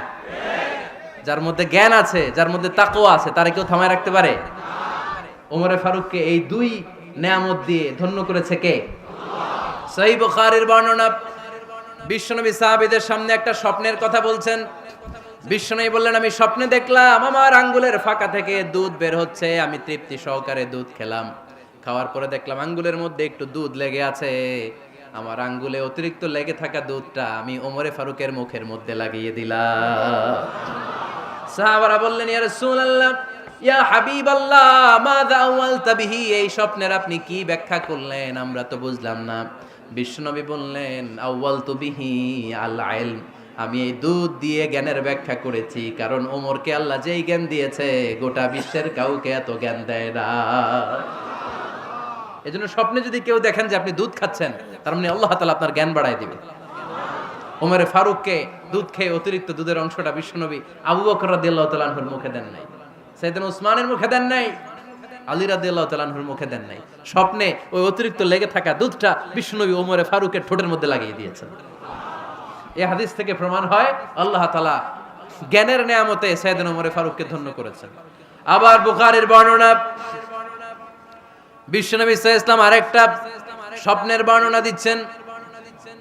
যার মধ্যে জ্ঞান আছে, যার মধ্যে তাকওয়া আছে, তারে কেউ থামায় রাখতে পারে? ওমরে ফারুককে এই দুই নেয়ামত দিয়ে ধন্য করেছে কে? সহিহ বুখারীর বর্ণনা, বিশ্বনবী সাহাবীদের সামনে একটা স্বপ্নের কথা বলছেন। বিশ্বনবী বললেন, আমি স্বপ্নে দেখলাম আমার আঙ্গুলের ফাঁকা থেকে দুধ বের হচ্ছে, আমি তৃপ্তি সহকারে দুধ খেলাম। খাওয়ার পরে দেখলাম আঙ্গুলের মধ্যে একটু দুধ লেগে আছে। আমার আঙ্গুলে অতিরিক্ত লেগে থাকা দুধটা আমি ওমরে ফারুকের মুখের মধ্যে লাগিয়ে দিলাম। সাহাবারা বললেন, ইয়া রাসূলুল্লাহ, ইয়া হাবিবাল্লাহ, মাযা আওয়ালতা বিহি, এই স্বপ্নের আপনি কি ব্যাখ্যা করলেন, আমরা তো বুঝলাম না। বিশ্বনবী বললেন, আওয়ালতু বিহি আল ইলম, আমি এই দুধ দিয়ে জ্ঞানের ব্যাখ্যা করেছি, কারণ ওমরকে আল্লাহ যেই জ্ঞান দিয়েছে গোটা বিশ্বের কাউকে এত জ্ঞান দেয় না। এজন্য স্বপ্নে যদি কেউ দেখেন যে আপনি দুধ খাচ্ছেন, তার মানে আল্লাহ তাআলা আপনার জ্ঞান বাড়ায় দিবে। ওমরে ফারুককে দুধ খেয়ে অতিরিক্ত দুধের অংশটা বিশ্বনবী আবু বকর রাদিয়াল্লাহু তাআলা আনহুর মুখে দেন নাই, সাইয়েদনা উসমানের মুখে দেন নাই, আলী রাদিয়াল্লাহু তাআলা আনহুর মুখে দেন নাই। স্বপ্নে ওই অতিরিক্ত লেগে থাকা দুধটা বিশ্বনবী ওমরে ফারুকের ঠোঁটের মধ্যে লাগিয়ে দিয়েছেন। এই হাদিস থেকে প্রমাণ হয় আল্লাহ তাআলা জ্ঞানের নেয়ামতে সাইয়েদনা ওমরে ফারুককে ধন্য করেছেন। আবার বুখারীর বর্ণনা, বিশ্বনবী সাল্লাল্লাহু আলাইহি ওয়াসাল্লাম আরেকটা স্বপ্নের বর্ণনা দিচ্ছেন।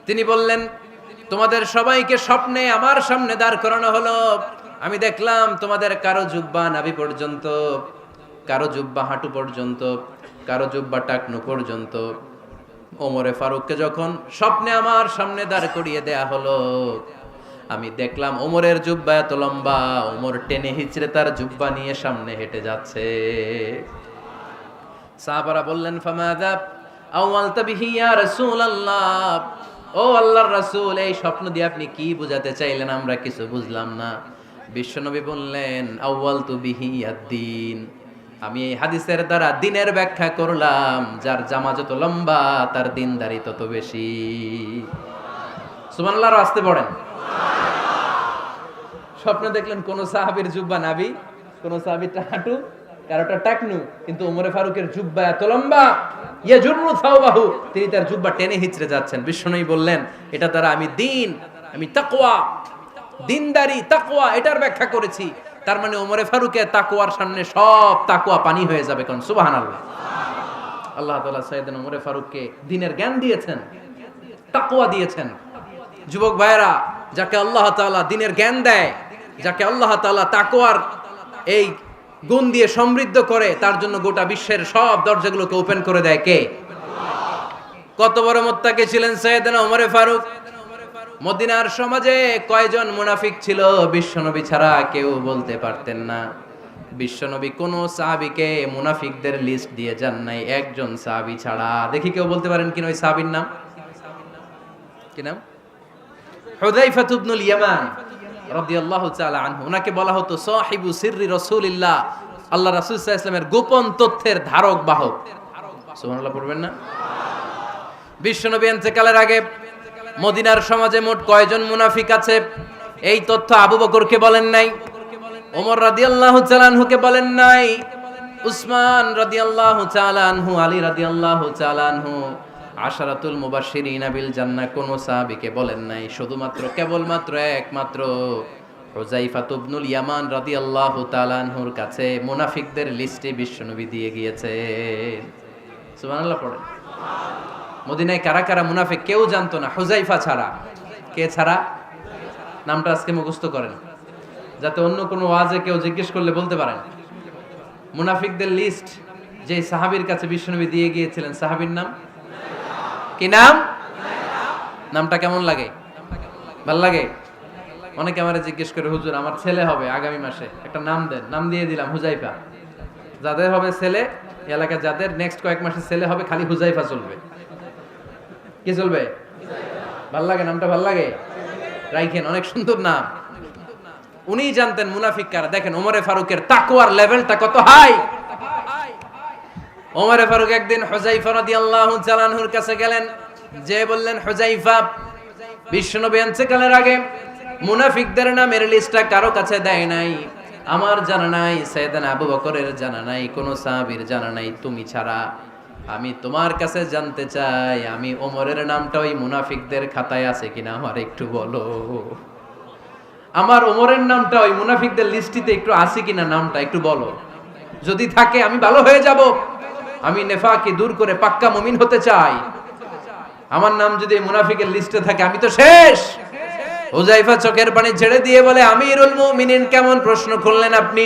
তিনি বললেন, তোমাদের সবাইকে স্বপ্নে আমার সামনে দাঁড় করানো হলো। আমি দেখলাম তোমাদের কারো জুব্বা নাভি পর্যন্ত, কারো জুব্বা হাঁটু পর্যন্ত, কারো জুব্বা টাকনু পর্যন্ত। ওমরে ফারুককে যখন স্বপ্নে আমার সামনে দাঁড় করিয়ে দেয়া হলো, আমি দেখলাম ওমরের জুব্বা এত লম্বা, ওমর টেনে হিচড়ে তার জুব্বা নিয়ে সামনে হেঁটে যাচ্ছে। সাহাবারা বললেন, ফামাযা আওয়ালতা বিহি ইয়া রাসূলুল্লাহ, ও আল্লাহর রাসূল, এই স্বপ্ন দিয়ে আপনি কি বোঝাতে চাইলেন, আমরা কিছু বুঝলাম না। বিশ্বনবী বললেন, আউয়ালতু বিহি আদ-দীন, আমি এই হাদিসের দ্বারা দ্বীনের ব্যাখ্যা করলাম, যার জামা যত লম্বা তার দ্বীনদারি তত বেশি। সুবহানাল্লাহ, আসতে পড়েন। স্বপ্নে দেখলেন কোন সাহাবীর জুব্বা নাভি, কোন সাহাবীর হাঁটু, কারোটা টাকনু, কিন্তু ওমরে ফারুকের জুব্বা এত লম্বা, ইয়াজুরু সাওবাহু, তিনি তার জুব্বা টেনে হিচড়ে যাচ্ছেন। বিশ্বনবী বললেন, এটা দ্বারা আমি দ্বীন, আমি তাকওয়া, দ্বীনদারি, তাকওয়া, এটার ব্যাখ্যা করেছি। তার মানে ওমরে ফারুকের তাকওয়ার সামনে সব তাকওয়া পানি হয়ে যাবে। কোন সুবহানাল্লাহ। আল্লাহ তাআলা সাইয়েদনা ওমরে ফারুককে দ্বীনের জ্ঞান দিয়েছেন, তাকওয়া দিয়েছেন। যুবক ভাইরা, যাকে আল্লাহ তাআলা দ্বীনের জ্ঞান দেয়, যাকে আল্লাহ তাআলা তাকওয়ার এই গুণ দিয়ে সমৃদ্ধ করে, তার জন্য গোটা বিশ্বের সব দরজাগুলোকে ওপেন করে দেয় কে? কত বড় মুত্তাকি ছিলেন সাইয়েদনা ওমরে ফারুক। মদিনার সমাজে কয়জন মুনাফিক ছিল বিশ্বনবী ছাড়া কেউ বলতে পারতেন না। বিশ্বনবী কোন সাহাবীকে মুনাফিকদের লিস্ট দিয়ে যান নাই, একজন সাহাবী ছাড়া। দেখি কেউ বলতে পারেন কিনা ওই সাহাবীর নাম? কি নাম? হুযায়ফা ইবনুল ইয়ামান রাদিয়াল্লাহু তাআলা আনহু। ওনাকে বলা হতো সাহিবু সিররি রাসূলিল্লাহ, আল্লাহ রাসূল সাল্লাল্লাহু আলাইহি ওয়াসাল্লামের গোপন তথ্যের ধারক বাহক। সুবহানাল্লাহ পড়বেন না? বিশ্বনবী ইন্তেকালের আগে মদিনার সমাজে মোট কয়জন মুনাফিক আছে, এই তথ্য আবু বকরকে বলেন নাই, ওমর রাদিয়াল্লাহু তাআলা আনহুকে বলেন নাই, উসমান রাদিয়াল্লাহু তাআলা আনহু, আলী রাদিয়াল্লাহু তাআলা আনহু, আশারাতুল মুবাশশিরিনা বিল জান্নাহ কোন সাহাবীকে বলেন নাই। শুধুমাত্র কেবলমাত্র একমাত্র হুযায়ফা ইবনুল ইয়ামান রাদিয়াল্লাহু তাআলা আনহুর কাছে মুনাফিকদের লিস্টে বিশ্বনবী দিয়ে গিয়েছেন। সুবহানাল্লাহ পড়েন। মদিনায় কারা কারা মুনাফিক কেউ জানতো না হুযায়ফা ছাড়া। কে ছাড়া? নামটা আজকে মুখস্থ করেন, যাতে অন্য কোনো ওয়াজে কেউ জিজ্ঞেস করলে বলতে পারেন। মুনাফিকদের লিস্ট যে সাহাবীর কাছে বিশ্বনবী দিয়ে গিয়েছিলেন, সাহাবীর নাম কি? নাম? নামটা কেমন লাগে? ভাল লাগে? অনেকে আমারে জিজ্ঞেস করে, হুজুর আমার ছেলে হবে আগামী মাসে, একটা নাম দেন। নাম দিয়ে দিলাম হুযায়ফা। যাদের হবে ছেলে, এলাকায় যাদের নেক্সট কয়েক মাসে ছেলে হবে, খালি হুযায়ফা চলবে। কি চলবে? ভাল লাগে? নামটা ভাল লাগে? রাইখেন, অনেক সুন্দর নাম। উনি জানতেন মুনাফিক কারা। দেখেন ওমরে ফারুকের তাকওয়ার লেভেলটা কত হাই। ওমরে ফারুক একদিন হুযায়ফা রাদিয়াল্লাহু তাআলা আনহুর কাছে গেলেন, যে বললেন, হুযায়ফা, বিশ্বনবী ইন্তেকালের আগে মুনাফিকদের নামের লিস্টটা কারো কাছে দেয় নাই, আমার জানা নাই, সাইয়েদনা আবু বকরের জানা নাই, কোন সাহাবীর জানা নাই, তুমি ছাড়া। আমি তোমার কাছে জানতে চাই, আমি ওমরের নামটা ওই মুনাফিকদের খাতায় আছে কিনা আমার একটু বলো। আমার ওমরের নামটা ওই মুনাফিকদের লিস্টিতে একটু আছে কিনা, নামটা একটু বলো। যদি থাকে আমি ভালো হয়ে যাব, আমি নেফাকি দূর করে পাক্কা মুমিন হতে চাই। আমার নাম যদি মুনাফিকের লিস্টে থাকে আমি তো শেষ। হুযায়ফা চোখের পানি ছেড়ে দিয়ে বলে, আমিরুল মুমিনিন, কেমন প্রশ্ন করলেন আপনি?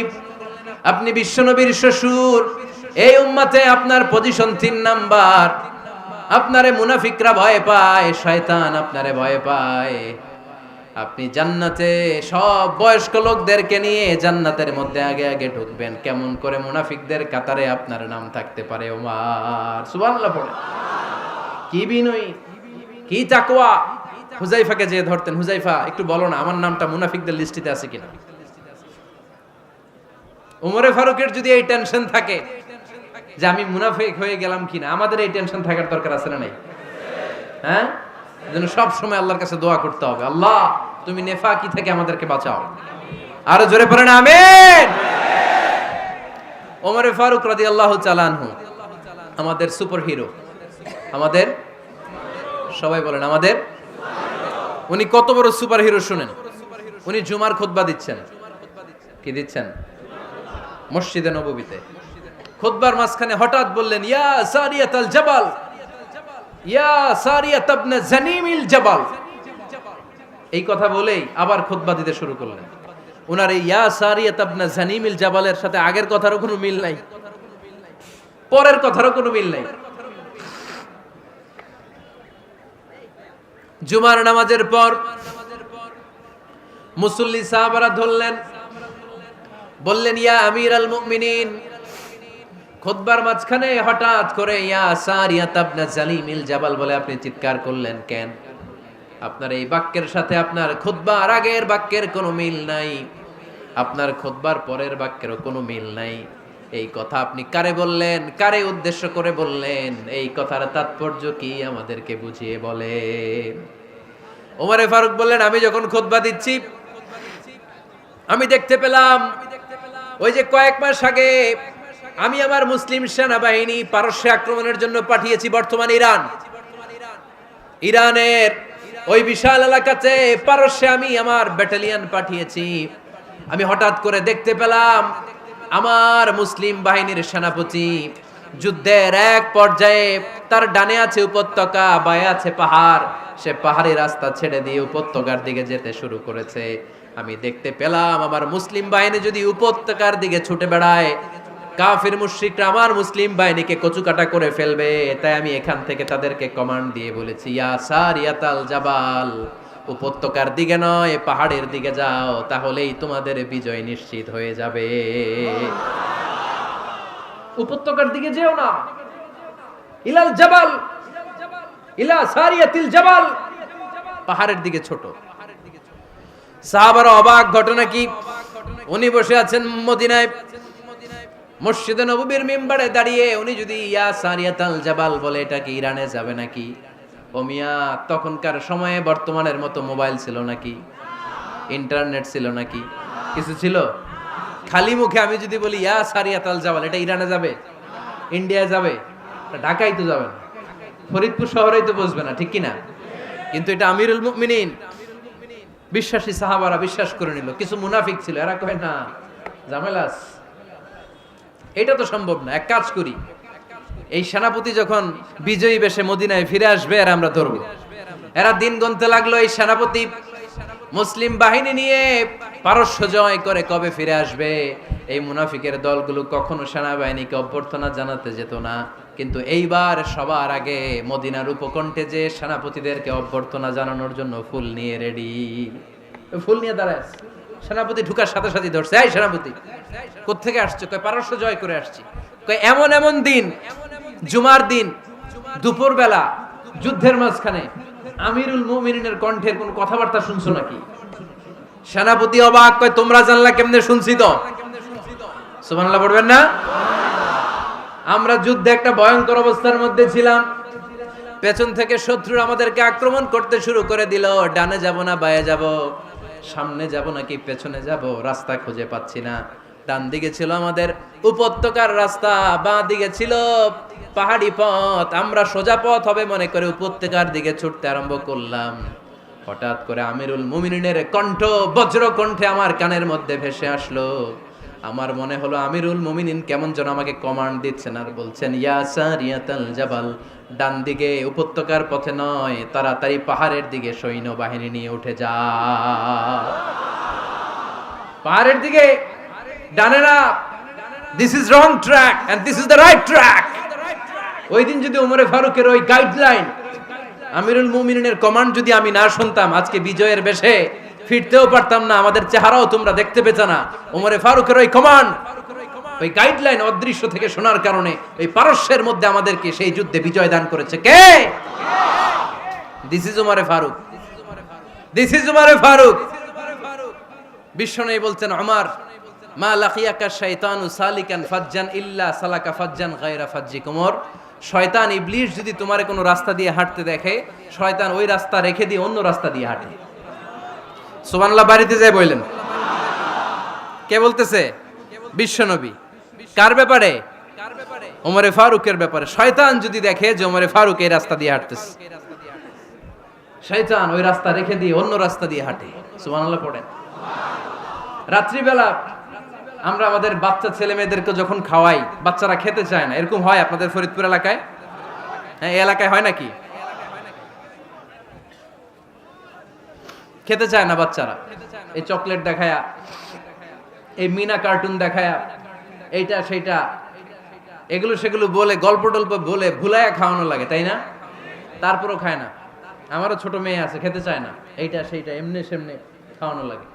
আপনি বিশ্বনবীর শ্বশুর, এই উম্মতে আপনার পজিশন 3 নাম্বার। আপনারে মুনাফিকরা ভয় পায়, শয়তান আপনারে ভয় পায়। আপনি জান্নাতে সব বয়স্ক লোকদেরকে নিয়ে জান্নাতের মধ্যে আগে আগে ঢুকবেন, কেমন করে মুনাফিকদের কাতারে আপনার নাম থাকতে পারে ওমর? সুবহানাল্লাহ পড়ে। কি বিনয়ী, কি তাকওয়া। হুযায়ফাকে যে ধরতেন, হুযায়ফা একটু বলো না আমার নামটা মুনাফিকদের লিস্টিতে আছে কিনা। ওমরে ফারুকের যদি এই টেনশন থাকে যে আমি মুনাফিক হয়ে গেলাম কিনা, আমাদের এই টেনশন থাকার দরকার আছে না নাই? হ্যাঁ, যেন সব সময় আল্লাহর কাছে দোয়া করতে হবে, আল্লাহ তুমি নেফাকি থেকে আমাদেরকে বাঁচাও। আরো জোরে পড়েন আমিন। ওমরে ফারুক রাদিয়াল্লাহু তাআলা আনহু আমাদের সুপার হিরো, আমাদের সবাই বলেন আমাদের। উনি কত বড় সুপার হিরো শুনেন। উনি জুমার খুতবা দিচ্ছেন। কি দিচ্ছেন? মসজিদে নববীতে খুতবার মাঝখানে হঠাৎ বললেন, ইয়া সারিয়াতাল জাবাল, ইয়া সারিয়াত ইবনে জানিমিল জাবাল। এই কথা বলেই আবার খুতবা দিতে শুরু করলেন। ওনার এই ইয়া সারিয়াত ইবনে জানিমিল জাবালের সাথে আগের কথারও কোনো মিল নাই, পরের কথারও কোনো মিল নাই। জুমার নামাজের পর মুসল্লি সাহাবারা ধরলেন, বললেন, ইয়া আমিরাল মুমিনিন। খুতবার মাঝখানে হঠাৎ করে ইয়া সারিয়াত ইবনে জালিমিল জাবাল বলে আপনি চিৎকার করলেন কেন? আপনার এই বাক্যের সাথে আপনার খুতবার আগের বাক্যের কোনো মিল নাই, আপনার খুতবার পরের বাক্যেরও কোনো মিল নাই। এই কথা আপনি কারে বললেন, কারে উদ্দেশ্য করে বললেন? এই কথার তাৎপর্য কি আমাদেরকে বুঝিয়ে বলেন। ওমরে ফারুক বললেন, আমি যখন খুতবা দিচ্ছি আমি দেখতে পেলাম ওই যে কয়েক মাস আগে আমি আমার মুসলিম সেনাবাহিনী পারস্যে আক্রমণের জন্য পাঠিয়েছি, বর্তমান ইরান, ইরানের ওই বিশাল এলাকাতে পারস্যে আমি আমার ব্যাটালিয়ন পাঠিয়েছি। আমি হঠাৎ করে দেখতে পেলাম আমার মুসলিম বাহিনীর সেনাপতি যুদ্ধের এক পর্যায়ে তার ডানে আছে উপত্যকা, বায়ে আছে পাহাড়, সে পাহাড়ি রাস্তা ছেড়ে দিয়ে উপত্যকার দিকে যেতে শুরু করেছে। আমি দেখতে পেলাম আমার মুসলিম বাহিনী যদি উপত্যকার দিকে ছুটে বেড়ায়, কাফির মুশরিকরা আমার মুসলিম বাহিনীকে কচুকাটা করে ফেলবে। তাই আমি এখান থেকে তাদেরকে কমান্ড দিয়ে বলেছি, ইয়া সারিয়াতাল জাবাল, উপত্যকার দিকে নয় পাহাড়ের দিকে যাও, তাহলেই তোমাদের বিজয় নিশ্চিত হয়ে যাবে। উপত্যকার দিকে যেও না, ইলাল জাবাল, ইলা সারিয়াতিল জাবাল, পাহাড়ের দিকে ছোট। সাহাবারা অবাক, ঘটনা কি? উনি বসে আছেন মদিনায় মসজিদে নববীর মিম্বারে দাঁড়িয়ে, উনি যদি ইয়া সারিয়াতাল জাবাল বলে, এটা কি ইরানে যাবে নাকি? ও মিয়া, তখনকার সময়ে বর্তমানের মতো মোবাইল ছিল নাকি, ইন্টারনেট ছিল নাকি, কিছু ছিল? খালি মুখে আমি যদি বলি ইয়া সারিয়াতাল জাবাল, এটা ইরানে যাবে, ইন্ডিয়া যাবে, ঢাকায় তো যাবে না, ফরিদপুর শহরেই তো বসবে না, ঠিক কিনা? কিন্তু এটা আমিরুল মুমিনিন বিশ্বাসী সাহাবারা বিশ্বাস করে নিল। কিছু মুনাফিক ছিল, এরা কয় না ঝামেলাস, এটা তো সম্ভব না। এক কাজ করি, এই সেনাপতি যখন বিজয়ী বেশে মদিনায় ফিরে আসবে আর আমরা ধরবো। এরা দিন গুনতে লাগলো, এই সেনাপতি মুসলিম বাহিনী নিয়ে পারস্য জয় করে কবে ফিরে আসবে। এই মুনাফিকের দলগুলো কখনো সেনাবাহিনীকে অভ্যর্থনা জানাতে যেত না, কিন্তু এইবার সবার আগে মদিনার উপকণ্ঠে যে সেনাপতিদেরকে অভ্যর্থনা জানানোর জন্য ফুল নিয়ে রেডি, ফুল নিয়ে দাঁড়ায়। সেনাপতি ঢুকার সাথে সাথে ধরছে, এই সেনাপতি কোত্থেকে আসছে? কয় পারস্য জয় করে আসছি। কয় এমন এমন দিন, জুমার দিন দুপুর বেলা যুদ্ধের মাঝখানে আমিরুল মুমিনিনের কণ্ঠের কোন কথাবার্তা শুনছো নাকি? সেনাপতি অবাক, কয় তোমরা জানলা কেমনে? শুনছি তো। সুবহানাল্লাহ পড়বেন না? আমরা যুদ্ধে একটা ভয়ঙ্কর অবস্থার মধ্যে ছিলাম, পেছন থেকে শত্রুরা আমাদেরকে আক্রমণ করতে শুরু করে দিল। ডানে যাব না বায়ে যাব, সামনে যাব নাকি পেছনে যাব, রাস্তা খুঁজে পাচ্ছি না। ডান দিকে ছিল আমাদের উপত্যকার রাস্তা, বাঁ দিকে ছিল পাহাড়ি পথ। আমরা সোজা পথ হবে মনে করে উপত্যকার দিকে ছুটতে আরম্ভ করলাম। হঠাৎ করে আমিরুল মুমিনিনের কণ্ঠ বজ্র কণ্ঠে আমার কানের মধ্যে ভেসে আসলো। আমার মনে হলো আমিরুল মুমিনিন কেমন যেন আমাকে কমান্ড দিচ্ছেন আর বলছেন, ইয়া সারিয়াতাল জাবাল, ডান দিকে উপত্যকার পথে নয়, তাড়াতাড়ি পাহাড়ের দিকে সৈন্যবাহিনী নিয়ে উঠে যা। পাহাড়ের দিকে, ডানে না। This is wrong track and this is the right track. ওই দিন যদি ওমরে ফারুকের ওই গাইডলাইন, আমিরুল মুমিনিনের কমান্ড যদি আমি না শুনতাম, আজকে বিজয়ের বেশে ফিরতেও পারতাম না, আমাদের চেহারাও তোমরা দেখতে পেতে না। ওমরে ফারুকের ওই কমান্ড, ওই গাইডলাইন অদৃশ্য থেকে শোনার কারণে ওই পারস্যের মধ্যে আমাদেরকে সেই যুদ্ধে বিজয় দান করেছে কে? দিস ইজ ওমরে ফারুক, দিস ইজ ওমরে ফারুক। বিশ্বনবী বলছেন, ওমর, মা লাকিয়াকা শাইতানু সালিকান ফাজ্জান ইল্লা সালাকা ফাজ্জান গায়রা ফাজ্জিক। ওমর, শয়তান ইবলিস যদি তোমার কোনো রাস্তা দিয়ে হাঁটতে দেখে, শয়তান ওই রাস্তা রেখে দিয়ে অন্য রাস্তা দিয়ে হাঁটে। সুবহানাল্লাহ বাড়িতে যায় বললেন। কে বলতেছে? বিশ্বনবী। কার ব্যাপারে? ওমরে ফারুকের ব্যাপারে। শয়তান যদি দেখে যে ওমরে ফারুক এই রাস্তা দিয়ে হাঁটতেছে, শয়তান ওই রাস্তা রেখে দিয়ে অন্য রাস্তা দিয়ে হাঁটে। সুবহানাল্লাহ পড়েন। রাত্রিবেলা আমরা আমাদের বাচ্চা ছেলে মেয়েদেরকে যখন খাওয়াই, বাচ্চারা খেতে চায় না, এরকম হয় আপনাদের ফরিদপুর এলাকায়? হ্যাঁ, এই এলাকায় হয় নাকি? খেতে চায় না বাচ্চারা, এই চকলেট দেখায়া, এই মিনা কার্টুন দেখায়া, এইটা সেইটা, এগুলো সেগুলো বলে, গল্প টল্প বলে ভুলায়া খাওয়ানো লাগে, তাই না? তারপরও খায় না। আমারও ছোট মেয়ে আছে, খেতে চায় না, এইটা সেইটা এমনি সেমনি খাওয়ানো লাগে।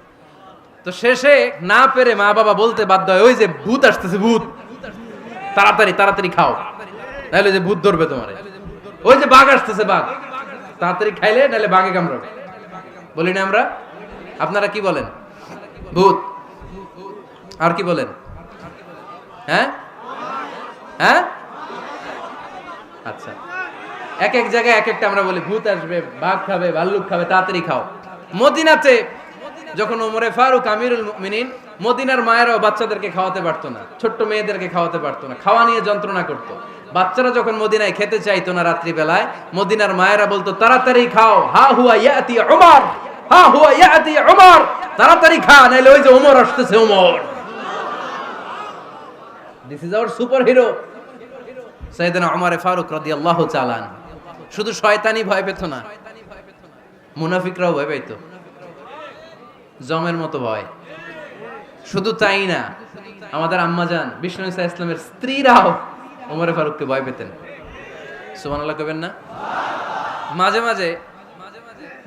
তো শেষে না পেরে মা বাবা বলতে বাধ্য হয়, ওই যে ভূত আসতেছে, ভূত, তাড়াতাড়ি তাড়াতাড়ি খাও, নাহলে যে ভূত ধরবে তোমার। ওই যে বাঘ আসতেছে, বাঘ, তাড়াতাড়ি খাইলে নাহলে বাঘে কামড়াবে। বলি না আমরা? আপনারা কি বলেন? ভূত। আর কি বলেন? হ্যাঁ হ্যাঁ, আচ্ছা, এক এক জায়গায় এক একটা আমরা বলি, ভূত আসবে, বাঘ খাবে, ভাল্লুক খাবে, তাড়াতাড়ি খাও। মদিনাতে যখন ওমরে ফারুক আমিরুল মুমিনিন, মদিনার মায়েরাও বাচ্চাদেরকে খাওয়াতে পারতো না, ছোট্ট মেয়েদেরকে খাওয়াতে পারতো না, খাওয়া নিয়ে যন্ত্রণা করতো। বাচ্চারা যখন মদিনায় খেতে চাইতো না রাত্রি বেলায়, মদিনার মায়েরা বলতো, তাড়াতাড়ি খাও, হা হুয়া ইয়াতি উমর, হা হুয়া ইয়াতি উমর, তাড়াতাড়ি খা, নাইলে ওই যে ওমর আসতেছে, Omar. This is our superhero সাইয়েদনা ওমর ফারুক রাদিয়াল্লাহু তাআলা। শুধু শয়তানি ভয় পেত না, মুনাফিকরাও ভয় পেত, জমের মতো ভয়। শুধু তাই না, আমাদের আম্মাজান বিষ্ণু ইসা ইসলামের স্ত্রীরাও ওমরে ফারুককে ভয় পেতেন। সুবহানাল্লাহ কইবেন না? মাঝে মাঝে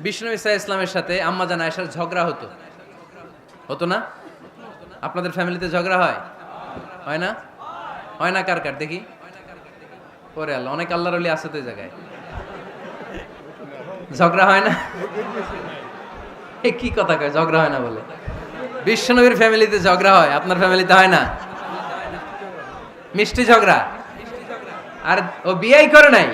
বিষ্ণু ইসা ইসলামের সাথে আম্মাজান আয়েশার ঝগড়া হতো, হতো না? আপনাদের ফ্যামিলিতে ঝগড়া হয়? হয় না? হয় না? কার কার দেখি? ওরে আল্লাহ, অনেক আল্লাহর ওলি আছে তো এই জায়গায়। ঝগড়া হয় না? কি কথা কয়, ঝগড়া হয় না বলে? বিশ্বনবীর ফ্যামিলিতে ঝগড়া হয়, আপনার ফ্যামিলিতে হয় না? মিষ্টি ঝগড়া। আর ও বিয়েই করে নাই।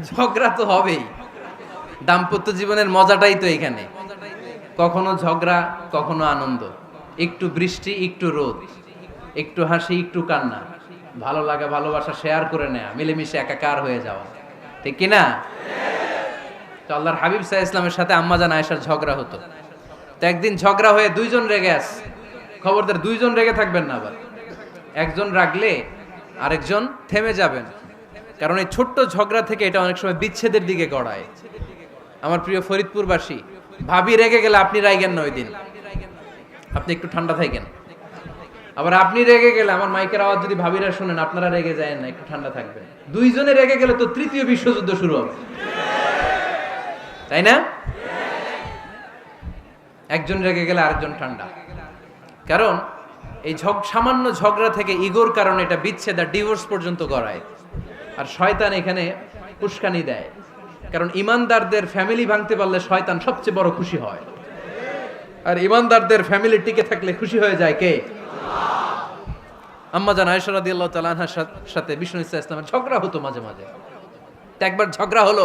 ঝগড়া তো হবেই, দাম্পত্য জীবনের মজাটাই তো এখানে। কখনো ঝগড়া, কখনো আনন্দ, একটু বৃষ্টি, একটু রোদ, একটু হাসি, একটু কান্না, ভালো লাগা, ভালোবাসা শেয়ার করে নেয়া, মিলেমিশে একাকার হয়ে যাওয়া, ঠিক কিনা? তো আল্লাহর হাবিব সাল্লাল্লাহু আলাইহি ওয়াসাল্লামের সাথে আম্মাজান আয়েশার ঝগড়া হতো। তো একদিন ঝগড়া হয়ে দুইজন রেগে আছে। খবরদার, দুইজন রেগে থাকবেন না আবার। একজন রাগলে আরেকজন থেমে যাবেন, কারণ এই ছোট্ট ঝগড়া থেকে এটা অনেক সময় বিচ্ছেদের দিকে গড়ায়। আমার প্রিয় ফরিদপুরবাসী, ভাবি রেগে গেলে আপনি রাইগেন না, ওই দিন আপনি একটু ঠান্ডা থাকেন। আবার আপনি রেগে গেলে, আমার মাইকের আওয়াজ যদি ভাবিরা শুনেন, আপনারা রেগে যায় না, একটু ঠান্ডা থাকবেন। দুইজনে রেগে গেলে তো তৃতীয় বিশ্বযুদ্ধ শুরু হবে, তাই না? একজন রেগে গেলে আরেকজন ঠান্ডা। কারণ এই সামান্য ঝগড়া থেকে ইগোর কারণে এটা বিচ্ছেদ আর ডিভোর্স পর্যন্ত গড়ায়। আর শয়তান এখানে উস্কানি দেয়, কারণ ইমানদারদের ফ্যামিলি ভাঙতে পারলে শয়তান সবচেয়ে বড় খুশি হয়। আর ইমানদারদের ফ্যামিলি টিকে থাকলে খুশি হয়ে যায় কে? আম্মাজান আয়েশা রাদিয়াল্লাহু তাআলা আনহার সাথে বিষ্ণু ইসা ইসলামের ঝগড়া হতো মাঝে মাঝে। একবার ঝগড়া হলো,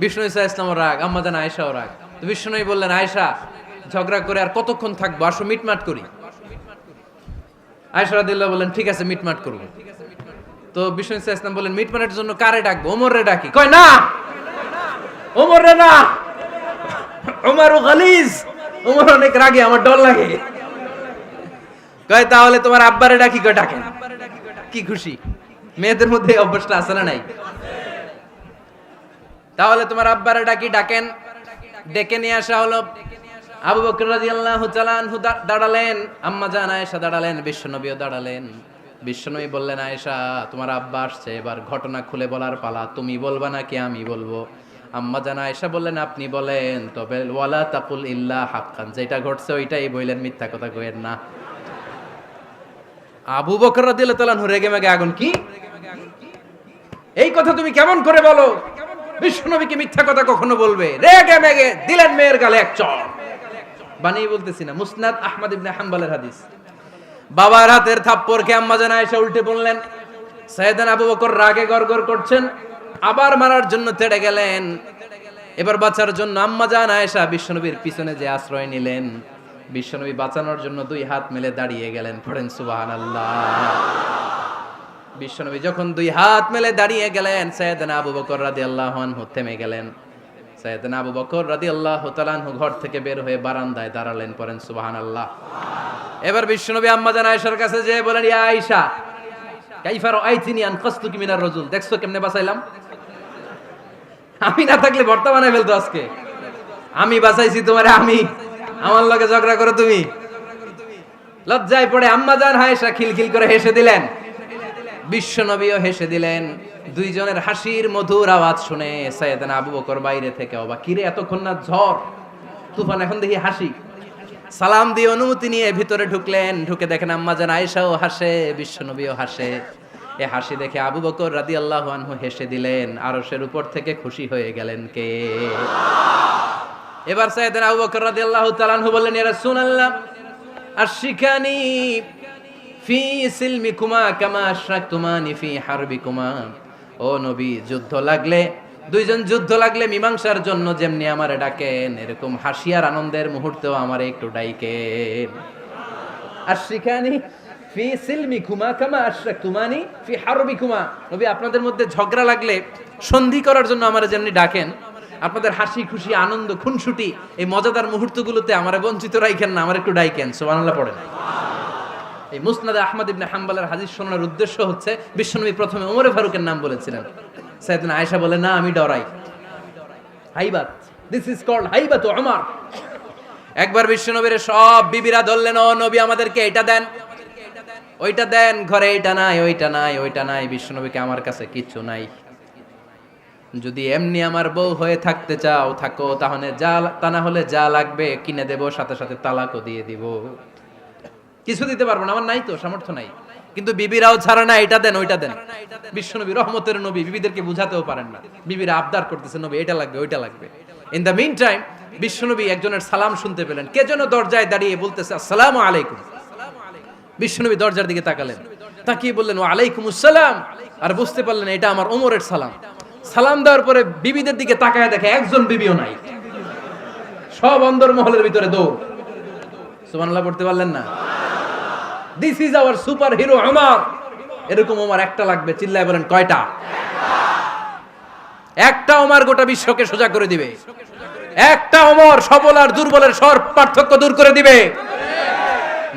বিষ্ণু ইসা ইসলামও রাগ, আম্মা জান আয়েশাও রাগ। তো বিষ্ণুই বললেন, আয়েশা ঝগড়া করে আর কতক্ষণ থাকবো, আসো মিটমাট করি। আয়েশা রাদিয়াল্লাহু বললেন, ঠিক আছে মিটমাট করবো। তো বিষ্ণু ইসা ইসলাম বললেন, মিটমাটের জন্য কারে ডাকবো? ওমরে ডাকি। কয় না, ওমরে না, ওমর গালিজ, ওমর অনেক রাগে, আমার ডর লাগে। কয় তাহলে তোমার আব্বারে ডাকি। কয় ডাকেন। কি খুশি, মেয়েদের মধ্যে অভ্যাসটা আছে না নাই? তাহলে তোমার আব্বারে ডাকি, ডাকেন। ডেকে নিয়ে আসা হলো। আবু বকর রাদিয়াল্লাহু তাআলা আনহু দাঁড়ালেন, আম্মা জান আয়েশা দাঁড়ালেন, বিশ্বনবীও দাঁড়ালেন। বিশ্বনবী বললেন, আয়েশা তোমার আব্বা আসছে, এবার ঘটনা খুলে বলার পালা, তুমি বলবা নাকি আমি বলবো? আম্মা জান আয়েশা বললেন, আপনি বলেন, তবে ওয়ালা তাকুল ইল্লা হাক্কান, যেটা ঘটছে ওইটাই বললেন, মিথ্যা কথা কইেন না। আবু বকর রাদিয়াল্লাহু তাআলা আনহু রেগে মেগে আগুন। কি এই কথা তুমি কেমন করে বলো? বিশ্বনবীকে মিথ্যা কথা কখনো বলবে? রেগে মেগে দিলেন মেয়ের গালে এক চড়। বানিয়ে বলতেছি না, মুসনাদ আহমদ ইবনে হাম্বলের হাদিস। বাবার হাতের থাপ্পড়কে আম্মা জান আয়েশা উল্টে বললেন। সাইয়েদনা আবু বকর রাগে গড়গড় করছেন, আবার মারার জন্য তেড়ে গেলেন। এবার বাঁচার জন্য আম্মা জান আয়েশা বিশ্বনবীর পিছনে যে আশ্রয় নিলেন, বিশ্বনবী বাঁচানোর জন্য দুই হাত মেলে দাঁড়িয়ে গেলেন। পড়েন সুবহানাল্লাহ। বিশ্বনবী যখন দুই হাত মেলে দাঁড়িয়ে গেলেন, সাইয়েদনা আবু বকর রাদিয়াল্লাহু আনহু থেমে গেলেন। সাইয়েদনা আবু বকর রাদিয়াল্লাহু তাআলা আনহু ঘর থেকে বের হয়ে বারান্দায় দাঁড়ালেন। পড়েন সুবহানাল্লাহ। এবার বিশ্বনবী আম্মা জান আয়েশার কাছে যেয়ে বলেন, ইয়া আয়েশা কাইফা রাআইতিনি আনকাসতুকি মিনার রাজুল, দেখছো কেমনে বাঁচাইলাম? আমি না থাকলে ভর্তা বানাই ফেলতো আজকে। আমি বাঁচাইছি তোমারে, আমি, আমার লগে ঝগড়া করো তুমি। লজ্জায় পড়ে আম্মা জান আয়েশা খিলখিল করে হেসে দিলেন, বিশ্বনবীও হেসে দিলেন। দুইজনের হাসির মধুর আওয়াজ শুনে সাইয়েদনা আবু বকর বাইরে থেকে অবাক, কিরে এতক্ষণ না ঝড় তুফান, এখন দেখি হাসি। সালাম দিয়ে অনুমতি নিয়ে ভিতরে ঢুকলেন। ঢুকে দেখেন আম্মা জান আয়েশাও হাসে, বিশ্বনবীও হাসে। এ হাসি দেখে আবু বকর রাদিয়াল্লাহু আনহু হেসে দিলেন। আরশের উপর থেকে খুশি হয়ে গেলেন কে? এবার সাইয়েদনা আবু বকর রাদিয়াল্লাহু তাআলা আনহু বললেন, ইয়া রাসূলুল্লাহ আশিকানি ফি সিলমিকুমা কামা আশরাকতুমানি ফি হারবিকুমা। ও নবী, যুদ্ধ লাগলে, দুইজন যুদ্ধ লাগলে মীমাংসার জন্য যেমনি আমারে ডাকেন, এরকম হাসি আর আনন্দের মুহূর্তেও আমারে একটু ডাইকেন। আশিকানি ফি সিলমিকুমা কামা আশরাকতুমানি ফি হারবিকুমা। নবী, আপনাদের মধ্যে ঝগড়া লাগলে সন্ধি করার জন্য আমারে যেমনি ডাকেন, আপনাদের হাসি খুশি আনন্দ খুনসুটি এই মজাদার মুহূর্তগুলোতে আমারে বঞ্চিত রাখেন না, আমার একটু ডাইকেন। সুবহানাল্লাহ পড়েন। এই মুসনাদ আহমদ ইবনে হাম্বলের হাদিস শোনার উদ্দেশ্য হচ্ছে, বিশ্বনবী প্রথমে ওমরে ফারুকের নাম বলেছিলেন। সাইয়েদনা আয়েশা বলে, না আমি ডরাই। হাইবাত, দিস ইজ কল্ড হাইবাত ওমর। একবার বিশ্বনবীর সব বিবিরা ধরলেন, ও নবী আমাদেরকে এটা দেন, ওইটা দেন, ঘরে এইটা নাই, ওইটা নাই, ওইটা নাই। বিশ্বনবীকে, আমার কাছে কিচ্ছু নাই, যদি এমনি আমার বউ হয়ে থাকতে চাও থাকো, তাহলে যা, তা না হলে যা লাগবে কিনে দেব, সাথে সাথে তালাকও দিয়ে দিব। কিছু দিতে পারবো না, আমার নাই তো, সামর্থ্য নাই। কিন্তু বিবিরাও ছাড়া না, এটা দেন ওইটা দেন। বিশ্বনবী রহমতের নবী, বিবিদেরকে বুঝাতেও পারেন না। বিবিরা আবদার করতেছে, নবী এটা লাগবে, ওইটা লাগবে। ইন দ্য মিন টাইম বিশ্বনবী একজনের সালাম শুনতে পেলেন। কে যেন দরজায় দাঁড়িয়ে বলতেছে, আসসালামু আলাইকুম। বিশ্বনবী দরজার দিকে তাকালেন, তাকিয়ে বললেন, ওয়া আলাইকুমুস সালাম। আর বুঝতে পারলেন এটা আমার ওমরের সালাম। সালাম দেওয়ার পরে বিবিদের দিকে তাকায় দেখে একজন বিবিও নাই, সব অন্দর মহলের ভিতরে দৌড়। সুবহানাল্লাহ পড়তে পারলেন না? This is our super hero Omar. এরকম ওমর একটা লাগবে, চিল্লায় বলেন কয়টা? একটা ওমর গোটা বিশ্বকে সোজা করে দিবে। একটা ওমর সবল আর দুর্বলের সব পার্থক্য দূর করে দিবে।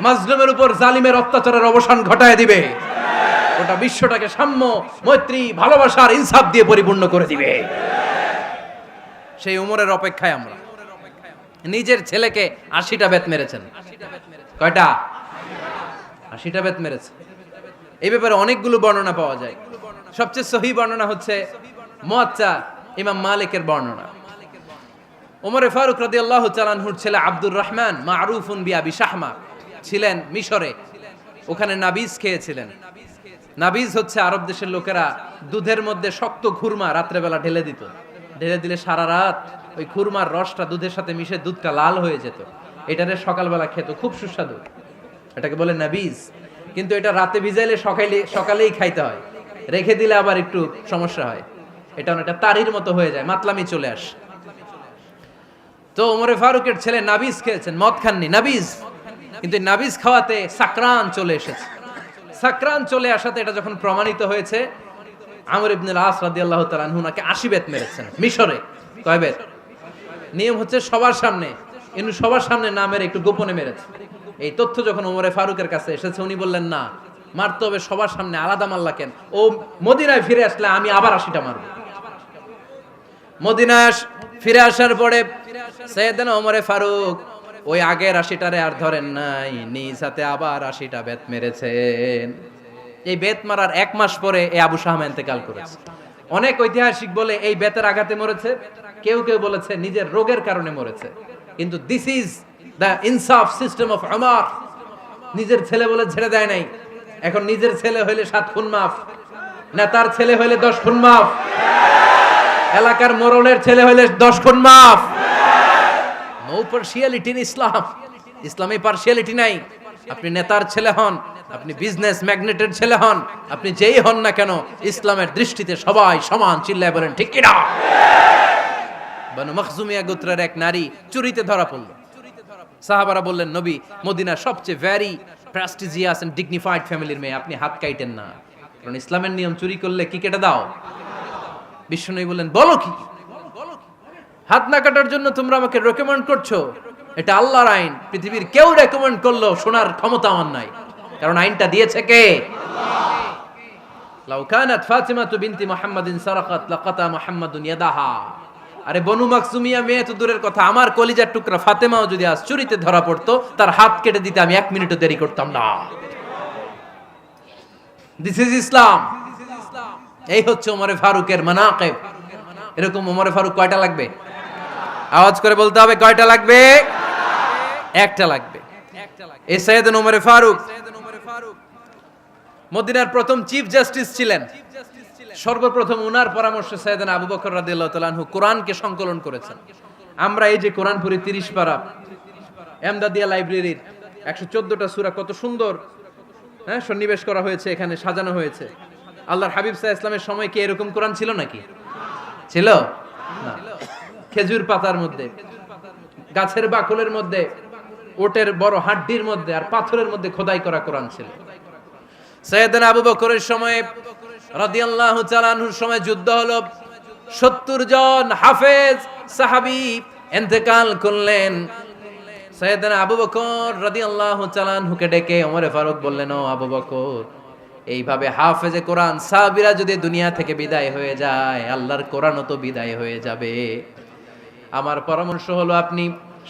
মাজলুমের উপর জালিমের অত্যাচারের অবসান ঘটায় দিবে। গোটা বিশ্বটাকে সাম্য, মৈত্রী, ভালোবাসার ইনসাফ দিয়ে পরিপূর্ণ করে দিবে। সেই ওমরের অপেক্ষায় আমরা। নিজের ছেলেকে 80টা বেত মেরেছেন। কয়টা? 80টা বেত মেরেছে। এই ব্যাপারে অনেকগুলো বর্ণনা পাওয়া যায়। সবচেয়ে সহি বর্ণনা হচ্ছে মুয়াত্তা ইমাম মালিকের বর্ণনা। ওমরে ফারুক রাদিয়াল্লাহু তাআলা আনহুর ছেলে আব্দুর রহমান মারুফুন বিআবি শাহমা ছিলেন মিশরে। ওখানে নাবিজ খেয়েছিলেন। নাবিজ হচ্ছে আরব দেশের লোকেরা দুধের মধ্যে শক্ত খুরমা রাত্রেবেলা ঢেলে দিত। ঢেলে দিলে সারা রাত ওই খুরমার রসটা দুধের সাথে মিশে দুধটা লাল হয়ে যেত। এটারে সকালবেলা খেত, খুব সুস্বাদু। এটাকে বলে নাবিজ। কিন্তু এটা রাতে ভিজাইলে সকালেই খাইতে হয়, রেখে দিলে আবার একটু সমস্যা হয়। এটা অনেকটা তারির মতো হয়ে যায়, মাতলামি চলে আসে। তো ওমরে ফারুকের ছেলে নাবিজ খেয়েছেন, মদ খাননি, নাবিজ, কিন্তু নাবিজ খাওয়াতে সাকরান চলে এসেছে। সাকরান চলে আসাতে এটা যখন প্রমাণিত হয়েছে, আমর ইবনে আস রাদিয়াল্লাহু তাআলা আনহু নাকি 80 বেত মেরেছেন মিশরে। কয় বেত? নিয়ম হচ্ছে সবার সামনে, কিন্তু সবার সামনে না মেরে একটু গোপনে মেরেছে। এই তথ্য যখন ওমরে ফারুকের কাছে এসেছে, উনি বললেন না, মারতে হবে সবার সামনে, আলাদা মারলা কেন? ও মদিনায় ফিরে আসলে আমি আবার 80টা মারব। মদিনায় ফিরে আসার পরে সাইয়েদনা ওমরে ফারুক ওই আগের 80টারে আর ধরেন নাই, নিজ হাতে আবার 80টা বেত মেরেছেন। এই বেত মারার 1 মাস পরে এই আবু শাহমা ইন্তেকাল করেছে। অনেক ঐতিহাসিক বলে এই বেতের আঘাতে মরেছে, কেউ কেউ বলেছে নিজের রোগের কারণে মরেছে। কিন্তু দিস ইজ দ্য ইনসাফ সিস্টেম অফ ওমর। নিজের ছেলে বলে ছেড়ে দেয় নাই। এখন নিজের ছেলে হইলে 7 খুন মাফ, নেতার ছেলে হইলে 10 খুন মাফ, এলাকার মোড়লের ছেলে হইলে 10 খুন মাফ। নো পার্সিয়ালিটি ইন ইসলাম। ইসলামে পার্সিয়ালিটি নাই। আপনি নেতার ছেলে হন, আপনি বিজনেস ম্যাগনেটের ছেলে হন, আপনি যেই হন না কেন, ইসলামের দৃষ্টিতে সবাই সমান। চিল্লায় বলেন ঠিক কি না? বানু মখজুমিয়া গোত্রের এক নারী চুরিতে ধরা পড়ল। সাহাবারা বললেন, নবী, মদিনার সবচেয়ে ভেরি প্রেস্টিজিয়াস এন্ড ডিগনিফাইড ফ্যামিলির মেয়ে, আপনি হাত কাটেন না, কারণ ইসলামের নিয়ম চুরি করলে কি কেটে দাও? বিশ্বনবী বললেন, বলো কি? হাত না কাটার জন্য তোমরা আমাকে রেকমেন্ড করছো? এটা আল্লাহর আইন, পৃথিবীর কেউ রেকমেন্ড করলো শোনার ক্ষমতা আমার নাই, কারণ আইনটা দিয়েছে কে? লাউ কানাত ফাতিমাতু বিনতি মুহাম্মাদিন সারাকাত লাকাতা মুহাম্মাদুন ইয়াদাহা। আরে বনু মাকসুমিয়া মেয়ে তো দূরের কথা, আমার কলিজার টুকরা ফাতেমাও যদি আজ চুরিতে ধরা পড়তো, তার হাত কেটে দিতে আমি 1 মিনিটও দেরি করতাম না। দিস ইজ ইসলাম। এই হচ্ছে ওমরে ফারুকের মানাকিব। এরকম ওমরে ফারুক কয়টা লাগবে? আওয়াজ করে বলতে হবে, কয়টা লাগবে? একটা লাগবে। এই সাইয়েদনা ওমরে ফারুক মদিনার প্রথম চিফ জাস্টিস ছিলেন। সর্বপ্রথম উনার পরামর্শে সাইয়েদনা আবু বকর রাদিয়াল্লাহু তাআলা আনহু কোরআনকে সংকলন করেছেন। আমরা এই যে কোরআন পড়ি 30 পারা, এমদাদিয়া লাইব্রেরির 114টা সূরা, কত সুন্দর সন্নিবেশ করা হয়েছে, এখানে সাজানো হয়েছে। আল্লাহর হাবিব সাল্লাল্লাহু আলাইহি ওয়াসাল্লামের সময় কি এরকম কোরআন ছিল নাকি? ছিল না। খেজুর পাতার মধ্যে, গাছের বাকলের মধ্যে, ওটের বড় হাড্ডির মধ্যে আর পাথরের মধ্যে খোদাই করা কোরআন ছিল। সাইয়েদনা আবু বকরের সময় রাদিয়াল্লাহু তাআলা আনহুর সময় যুদ্ধ হলো, 70 জন হাফেজ সাহাবী ইন্তেকাল করলেন। সাইয়েদনা আবু বকর রাদিয়াল্লাহু তাআলা আনহুকে ডেকে ওমরে ফারুক বললেন, ও আবু বকর, এইভাবে হাফেজে কোরআন সাহাবীরা যদি দুনিয়া থেকে বিদায় হয়ে যায়, আল্লাহর কোরআনও তো বিদায় হয়ে যাবে। আমার পরামর্শ হলো আপনি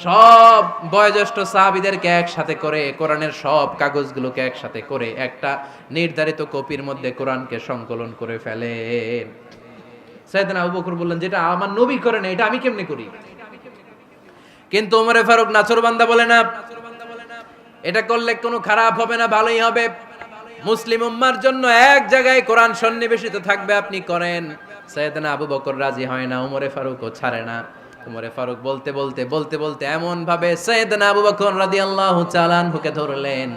সব বয়োজ্যেষ্ঠ সাহাবীদেরকে একসাথে করে কোরআনের সব কাগজগুলোকে একসাথে করে একটা নির্ধারিত কপির মধ্যে কোরআনকে সংকলন করে ফেলেন। সাইয়েদনা আবু বকর বললেন, যেটা আমার নবী করে না, এটা আমি কেমনে করি? কিন্তু ওমরে ফারুক নাছরবান্দা বলে না, এটা করলে কোনো খারাপ হবে না, ভালোই হবে। মুসলিম উম্মার জন্য এক জায়গায় কোরআন সন্নিবেশিত থাকবে, আপনি করেন। সাইয়েদনা আবু বকর রাজি হয় না, ওমরে ফারুকও ছাড়ে না। ওমরে ফারুক বলতে বলতে বলতে বলতে এমন ভাবে সাইয়েদনা আবু বকর রাদিয়াল্লাহু তাআলা আনহুকে ধরলেন,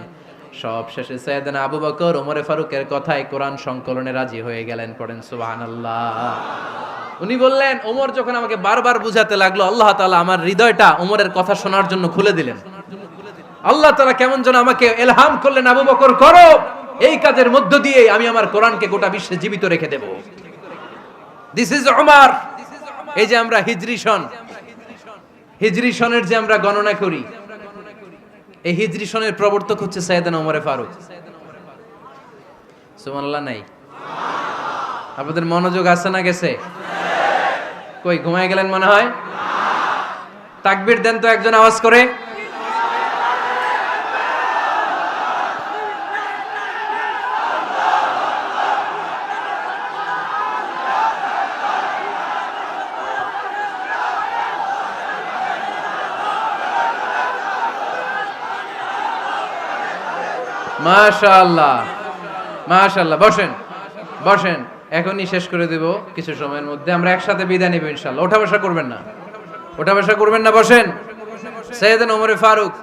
সব শেষে সাইয়েদনা আবু বকর ওমরে ফারুকের কথায় কোরআন সংকলনে রাজি হয়ে গেলেন। পড়েন সুবহানাল্লাহ। উনি বললেন, ওমর যখন আমাকে বারবার বুঝাতে লাগলো, আল্লাহ তাআলা আমার হৃদয়টা ওমরের কথা শোনার জন্য খুলে দিলেন। আল্লাহ তাআলা কেমন যেন আমাকে ইলহাম করলেন, আবু বকর করো, এই কাজের মধ্য দিয়ে আমি আমার কোরআনকে গোটা বিশ্বে জীবিত রেখে দেব। This is Omar. এই যে আমরা হিজরি সনের যে আমরা গণনা করি, এই হিজরি সনের প্রবর্তক হচ্ছে সাইয়েদনা ওমরে ফারুক। সুবহানাল্লাহ নাই? আপনাদের মনোযোগ আছে না গেছে? কই ঘুমায় গেলেন মনে হয়? তাকবীর দেন তো একজন আওয়াজ করে। মাশাআল্লাহ, মাশাআল্লাহ। বসেন বসেন, এখনই শেষ করে দেব কিছু সময়ের মধ্যে। আমরা একসাথে বিদায় নিব ইনশাআল্লাহ। ওঠা বসা করবেন না, ওঠা বসা করবেন না, বসেন। সাইয়েদনা ওমরে ফারুক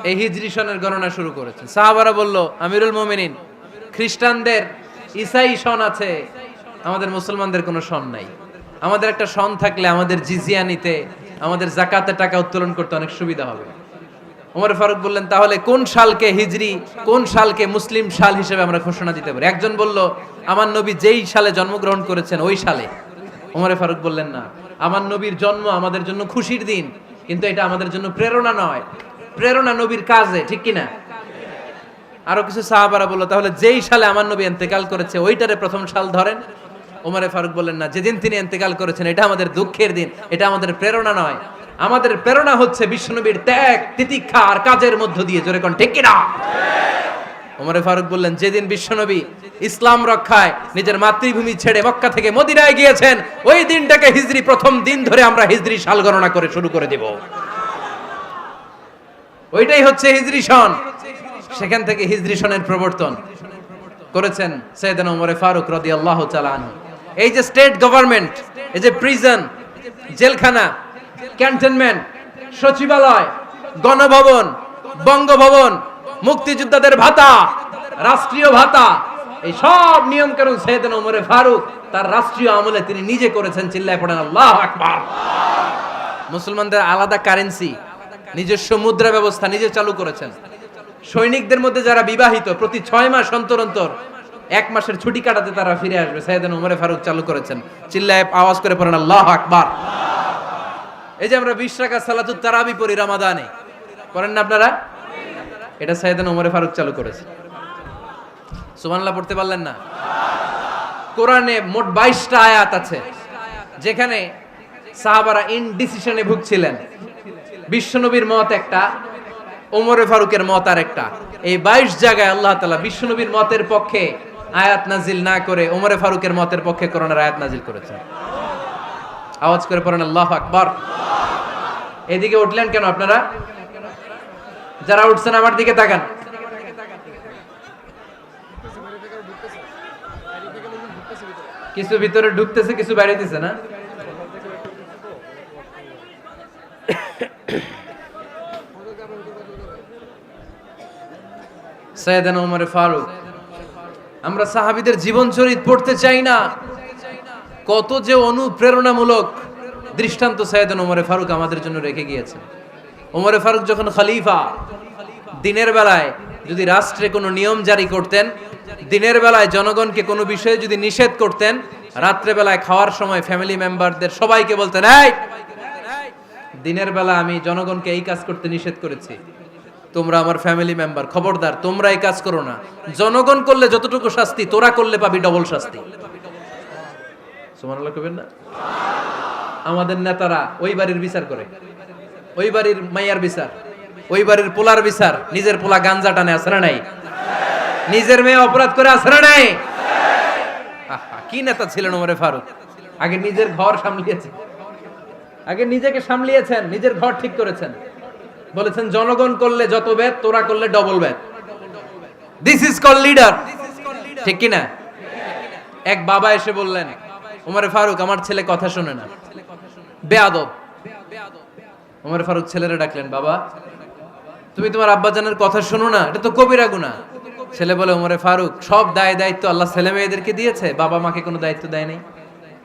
এই হিজরি সনের গণনা শুরু করেছেন। সাহাবারা বলল, আমিরুল মুমিনিন, খ্রিস্টানদের ঈসাই সন আছে, আমাদের মুসলমানদের কোনো সন নাই। আমাদের একটা সন থাকলে আমাদের জিজিয়া নিতে, আমাদের জাকাতের টাকা উত্তোলন করতে অনেক সুবিধা হবে। ওমর ফারুক বললেন, তাহলে কোন সালকে হিজরি, কোন সালকে মুসলিম সাল হিসেবে আমরা ঘোষণা দিতে পারি? একজন বলল, আমার নবী যেই সালে জন্মগ্রহণ করেছেন ওই সালে। ওমর ফারুক বললেন, না, আমার নবীর জন্ম আমাদের জন্য খুশির দিন, কিন্তু এটা আমাদের জন্য প্রেরণা নয়। প্রেরণা নবীর কাজে, ঠিক কিনা? আরো কিছু সাহাবারা বলল, তাহলে যেই সালে আমার নবী ইন্তেকাল করেছে ওইটারে প্রথম সাল ধরেন। ওমর ফারুক বললেন, না, যেদিন তিনি ইন্তেকাল করেছেন এটা আমাদের দুঃখের দিন, এটা আমাদের প্রেরণা নয়। আমাদের প্রেরণা হচ্ছে বিশ্বনবীর ত্যাগ, তিতিক্ষা আর কাজের মধ্য দিয়ে। জোরে কোন ঠিক কিনা? ওমর ফারুক বললেন, যেদিন বিশ্বনবী ইসলাম রক্ষায় নিজের মাতৃভূমি ছেড়ে মক্কা থেকে মদিনায় গিয়েছেন ওই দিনটাকে হিজরি প্রথম দিন ধরে আমরা হিজরি সাল গণনা করে শুরু করে দেব। ওইটাই হচ্ছে হিজরি সন। সেখান থেকে হিজরি সনের প্রবর্তন করেছেন সাইয়েদনা ওমর ফারুক রাদিয়াল্লাহু তাআলা আনহু। এই যে স্টেট গভর্নমেন্ট, এই যে প্রিজন, জেলখানা, ক্যান্টনমেন্ট, সচিবালয়, গণভবন, বঙ্গভবন, মুক্তিযোদ্ধাদের ভাতা, রাষ্ট্রীয় ভাতা, এই সব নিয়ম কানুন সাইয়েদনা ওমর ফারুক তার রাষ্ট্রীয় আমলে তিনি নিজে করেছেন। চিল্লায় পড়েন আল্লাহু আকবার। মুসলমানদের আলাদা কারেন্সি, নিজস্ব মুদ্রা ব্যবস্থা নিজে চালু করেছেন। সৈনিকদের মধ্যে যারা বিবাহিত প্রতি 6 মাস অন্তর অন্তর 1 মাসের ছুটি কাটাতে তারা ফিরে আসবে, সাইয়েদনা ওমর ফারুক চালু করেছেন। চিল্লায় আওয়াজ করে পড়েন আল্লাহু আকবার। এই যে আমরা 20 রাকাত সালাতুত তারাবি পড়ি রমাদানে, পড়েন না আপনারা? এটা সাইয়েদনা ওমর ফারুক চালু করেছে। সুবহানাল্লাহ পড়তে পারলেন না? কোরআনে মোট 22টা আয়াত আছে যেখানে সাহাবারা ইনডিসিশনে ভুগছিলেন। বিশ্বনবীর মত একটা, ওমর ফারুকের মত আর একটা। এই 22 জায়গায় আল্লাহ তাআলা বিশ্বনবীর মতের পক্ষে আয়াত নাজিল না করে ওমর ফারুকের মতের পক্ষে কোরআনের আয়াত নাজিল করেছেন। আওয়াজ করে পড়েন আল্লাহু আকবার। এদিকে উঠলেন কেন আপনারা? যারা উঠছেন আমার দিকে তাকান। কিছু ভিতরে ঢুকতেছে, কিছু বাইরেতেছে না? সাইয়েদনা ওমর ফারুক, আমরা সাহাবীদের জীবন চরিত পড়তে চাই না, কত যে অনুপ্রেরণামূলক দৃষ্টান্ত সাইয়েদনা ওমর ফারুক আমাদের জন্য রেখে গিয়েছেন। ওমর ফারুক যখন খলিফা, দিনের বেলায় যদি রাষ্ট্রে কোনো নিয়ম জারি করতেন, দিনের বেলায় জনগণকে কোনো বিষয়ে যদি নিষেধ করতেন, রাত্রে বেলায় খাওয়ার সময় ফ্যামিলি মেম্বারদের সবাইকে বলতেন, এই দিনের বেলা আমি জনগণকে এই কাজ করতে নিষেধ করেছি, তোমরা আমার ফ্যামিলি মেম্বার, খবরদার তোমরা এই কাজ করো না। জনগণ করলে যতটুকু শাস্তি, তোরা করলে পাবি ডবল শাস্তি। সুবহানাল্লাহ কইবেন না? আমাদের নেতারা ওই বাড়ির বিচার করে, ওই বাড়ির মাইয়ার বিচার, ওই বাড়ির পোলার বিচার, নিজের পোলা গাঞ্জা টানে আছে না নাই? নিজের মেয়ে অপরাধ করে আছে না নাই? কি নেতা ছিলেন ওমর ফারুক! আগে নিজের ঘর সামলিয়েছেন, আগে নিজেকে সামলিয়েছেন, নিজের ঘর ঠিক করেছেন। বলেছেন জনগণ করলে যত বেদ, তোরা করলে double Veda. This is call leader, ঠিক কি না? এক বাবা এসে বললেন, ওমর ফারুক আমার ছেলে কথা শোনে না, বেয়াদব। ওমর ফারুক ছেলেরা ডাকলেন, বাবা তুমি তোমার আব্বাজানের কথা শোনো না, এটা তো কবিরা গুনাহ। ছেলে বলে, ওমর ফারুক সব দায় দায়িত্ব আল্লাহ ছেলে মেয়েদেরকে দিয়েছে, বাবা মাকে কোনো দায়িত্ব দেয় নাই।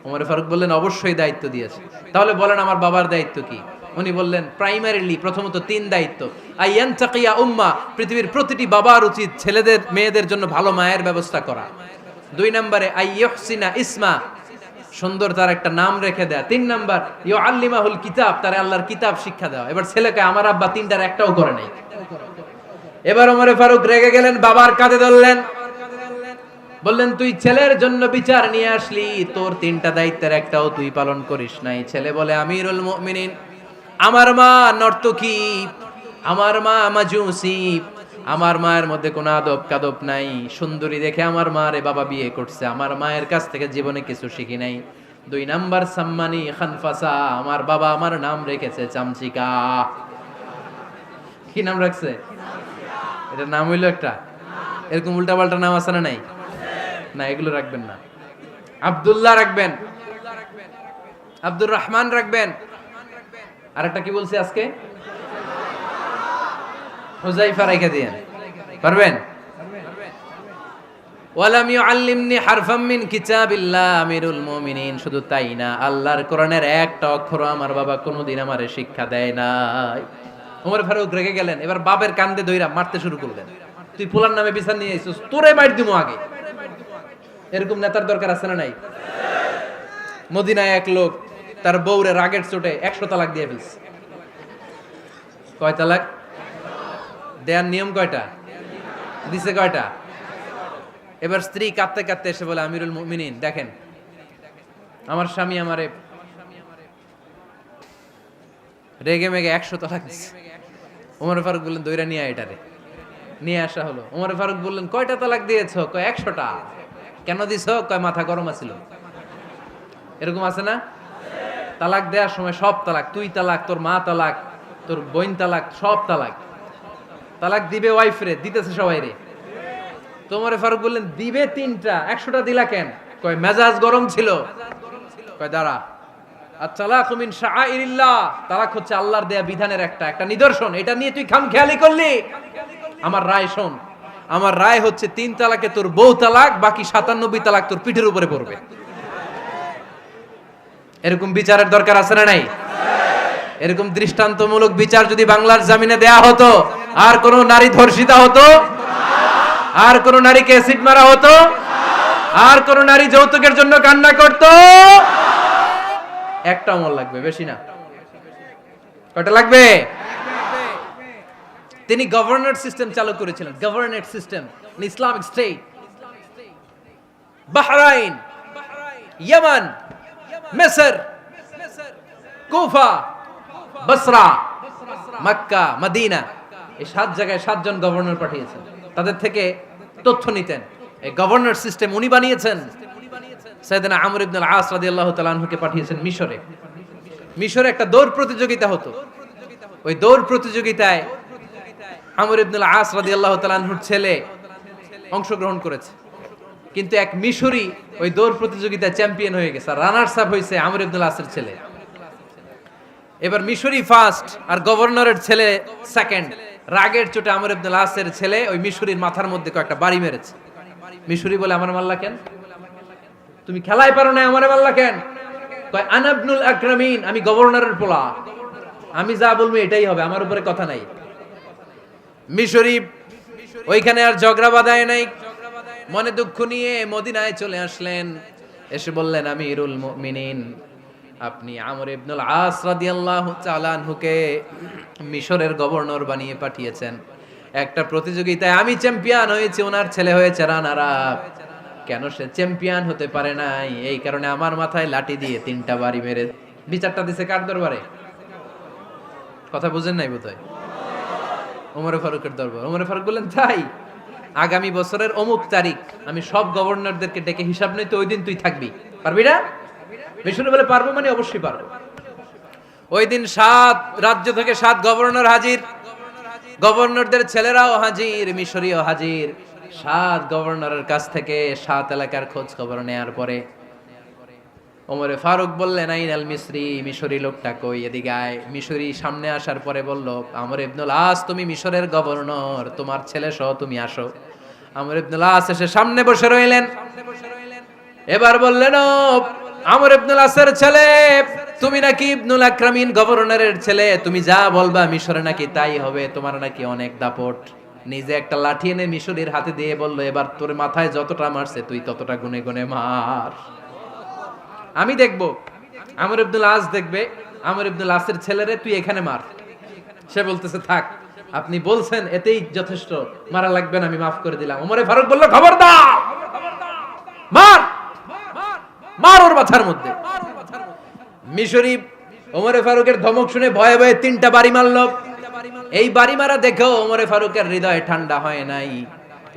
ওমর ফারুক বললেন, অবশ্যই দায়িত্ব দিয়েছে। তাহলে বলেন আমার বাবার দায়িত্ব কি? উনি বললেন, প্রাইমারিলি প্রথমত 3 দায়িত্ব। আইয়ান তাকিয়া উম্মা, পৃথিবীর প্রতিটি বাবার উচিত ছেলেদের মেয়েদের জন্য ভালো মায়ের ব্যবস্থা করা। 2 নম্বরে আইয়ুহসিনা ইসমা, সুন্দর তার একটা নাম রেখে দেয়া। 3 নাম্বার ইউআল্লিমাহুল কিতাব, তার আল্লাহর কিতাব শিক্ষা দেওয়া। এবার ছেলেকে আমার আব্বা 3টার একটাও করে নাই। এবার ওমর ফারুক রেগে গেলেন, বাবার কাঁধে ধরলেন, বললেন তুই ছেলের জন্য বিচার নিয়ে আসলি, তোর 3টা দায়িত্বের একটাও তুই পালন করিস নাই। ছেলে বলে, আমিরুল মুমিনিন আমার মা নর্তকী, আমার মা মাজুসি, আমার মায়ের মধ্যে কোনো আদব কাদব নাই, সুন্দরী দেখে আমার মা রে বাবা বিয়ে করছে, আমার মায়ের কাছ থেকে জীবনে কিছু শিখি নাই। 2 নাম্বার সাম্মানি খানফাসা, আমার বাবা আমার নাম রেখেছে চামচিকা। কি নাম রাখছে? এটা নাম হইলো একটা, এরকম উল্টাপাল্টা নাম আছে না নাই? না, এগুলো রাখবেন না। আব্দুল্লাহ রাখবেন, আব্দুর রহমান রাখবেন। আরেকটা কি বলছি আজকে? হুজাইফা রেখে দিয়েন, পারবেন? ওয়ালাম ইউআল্লিমনি হারফাম মিন কিতাবিল্লাহ আমিরুল মুমিনিন, শুধু তাই না, আল্লাহর কোরআনের একটা অক্ষর আমার বাবা কোনোদিন আমারে শিক্ষা দেয় নাই। ওমর ফারুক রেগে গেলেন, এবার বাপের কান্দে ধইরা মারতে শুরু করলেন। তুই পোলার নামে বিচার নিয়ে আইছিস, তোরে মাইর দিমু আগে। এরকম নেতার দরকার আছে না নাই? মদিনায় এক লোক তার বউরে রাগের চোটে 100 তালাক দিয়ে ফেলছে। কয় তালাক দেয়ার নিয়ম কয়টা? দিছে কয়টা? এবার স্ত্রী কাঁদতে কাঁদতে এসে বলে, আমিরুল মুমিনিন দেখেন, আমার স্বামী আমারে রেগে মেগে 100 তালাক দিছে। ওমর ফারুক বললেন, দইরা নিয়ে আয় এটারে। নিয়ে আসা হলো। ওমর ফারুক বললেন, কয়টা তালাক দিয়েছো? কয় 100টা। কেন দিছো? কয় মাথা গরম আছিল। এরকম আছে না? তালাক দেওয়ার সময় সব তালাক, তুই তালাক, তোর মা তালাক, তোর বোন তালাক, সব তালাক। তালাক দিবে ওয়াইফ রে, দিতেছে সবাই রে। তোমার ফারুক বললেন, দিবে 3টা, 100টা দিলা কেন? কয় মেজাজ গরম ছিল। কয় দাঁড়া, আত-তালাকু মিন শাআইরিল্লাহ, তালাক হচ্ছে আল্লাহর দেয়া বিধানের একটা নিদর্শন, এটা নিয়ে তুই খামখেয়ালি করলি। আমার রায় শোন, আমার রায় হচ্ছে 3 তালাকে তোর বউ তালাক, বাকি 97 তালাক তোর পিঠের উপরে পড়বে। এরকম বিচারের দরকার আছে না নাই? এরকম দৃষ্টান্তমূলক বিচার যদি বাংলার জমিনে দেয়া হতো, আর কোন নারী ধর্ষিতা হতো, আর কোন নারীকে অ্যাসিড মারা হতো, আর কোন নারী যৌতুকের জন্য কান্না করত, একটা আমল লাগবে, বেশি না। কয়টা লাগবে? তিনি গভর্নর সিস্টেম চালু করেছিলেন, governor system, Islamic state. Bahrain, Yemen, মিসর, কুফা, বসরা, মক্কা, মদিনা, এই 7 জায়গায় 7 জন গভর্নর পাঠিয়েছেন। তাদের থেকে তথ্য নিতেন। এই গভর্নর সিস্টেম উনি বানিয়েছেন। সাইয়েদনা আমর ইবনে আল-আস রাদিয়াল্লাহু তাআলা আনহুকে পাঠিয়েছেন মিশরে। মিশরে একটা দৌড় প্রতিযোগিতা হতো। ওই দৌড় প্রতিযোগিতায় আমর ইবনে আল-আস রাদিয়াল্লাহু তাআলা আনহুর ছেলে অংশগ্রহণ করেছে। কিন্তু এক মিশরি ওই দৌড় প্রতিযোগিতায় চ্যাম্পিয়ন হয়ে গেছে, আর রানার্স আপ হয়েছে আমর ইবনে আল-আসের ছেলে। এবার মিশরি ফার্স্ট আর গভর্নরের ছেলে সেকেন্ড। রাগের চোটে আমর ইবনে আল-আসের ছেলে ওই মিশরির মাথার মধ্যে কয়েকটা বাড়ি মেরেছে। মিশরি বলে, আমার মারলা কেন? তুমি খেলাই পারো না, আমারে মারলা কেন? কয়, আনা ইবনুল আকরামিন, আমি গভর্নরের পোলা, আমি যা বলবো এটাই হবে, আমার উপরে কথা নাই। মিশরি ওইখানে আর ঝগড়া বাঁধায় নাই, মনে দুঃখ নিয়ে মদিনায় চলে আসলেন। এসে বললেন, আমিরুল মুমিনিন, আপনি আমর ইবনুল আস রাদিয়াল্লাহু তাআলা আনহুকে মিশরের গভর্নর বানিয়ে পাঠিয়েছেন। একটা প্রতিযোগিতায় আমি চ্যাম্পিয়ন হয়েছি, ওনার ছেলে হয়েছে রানার আপ। কেন সে চ্যাম্পিয়ন হতে পারে নাই? এই কারণে আমার মাথায় লাঠি দিয়ে 3টা বাড়ি মেরে বিচারটা দিছে কার দরবারে? কথা বুঝেন নাই বোধহয়? ওমর ফারুকের দরবার। ওমর ফারুক বললেন, তাই আগামী বছরের অমুক তারিখ আমি সব গভর্নরদেরকে ডেকে হিসাব নই, তো ওই দিন তুই থাকবি, পারবি না? মিশরে বলে, পারবো মানে অবশ্যই পারবো। ওই দিন 7 রাজ্য থেকে 7 গভর্নর হাজির, গভর্নরদের ছেলেরাও হাজির, মিশরীয় হাজির। 7 গভর্নরের কাছ থেকে 7 এলাকার খোঁজ খবর নেয়ার পরে ওমরে ফারুক বললেন, আইনাল মিসরি, মিশরি লোকটা কই, এদিকে আয়। মিশরি সামনে আসার পরে বলল, আমর ইবনুল আস, তুমি মিশরের গভর্নর, তোমার ছেলে সহ তুমি আসো। আমর ইবনুল আস এসে সামনে বসে রইলেন। এবার বললেন, ও আমর ইবনুল আসের ছেলে, তুমি নাকি ইবনুল আকরামিন গভর্নরের ছেলে, তুমি যা বলবা মিশরে নাকি তাই হবে, তোমার নাকি অনেক দাপট। নিজে একটা লাঠি এনে মিশরীর হাতে দিয়ে বলল, এবার তোর মাথায় যতটা মারছে তুই ততটা গুনে গুনে মার, আমি দেখব। আমর ইবনুল আস দেখবে, আমর ইবনুল আসের ছেলেরে তুই এখানে মার। সে বলতেছে, থাক, আপনি বলছেন এতেই যথেষ্ট, মারা লাগবে না, আমি মাফ করে দিলাম। ওমরে ফারুক বলল, খবরদার, মার, মার ওর মাথার মধ্যে। মিশরি ওমরে ফারুকের ধমক শুনে ভয়ে ভয়ে 3টা বাড়ি মারল। এই বাড়ি মারা দেখেও ওমরে ফারুকের হৃদয় ঠান্ডা হয় নাই।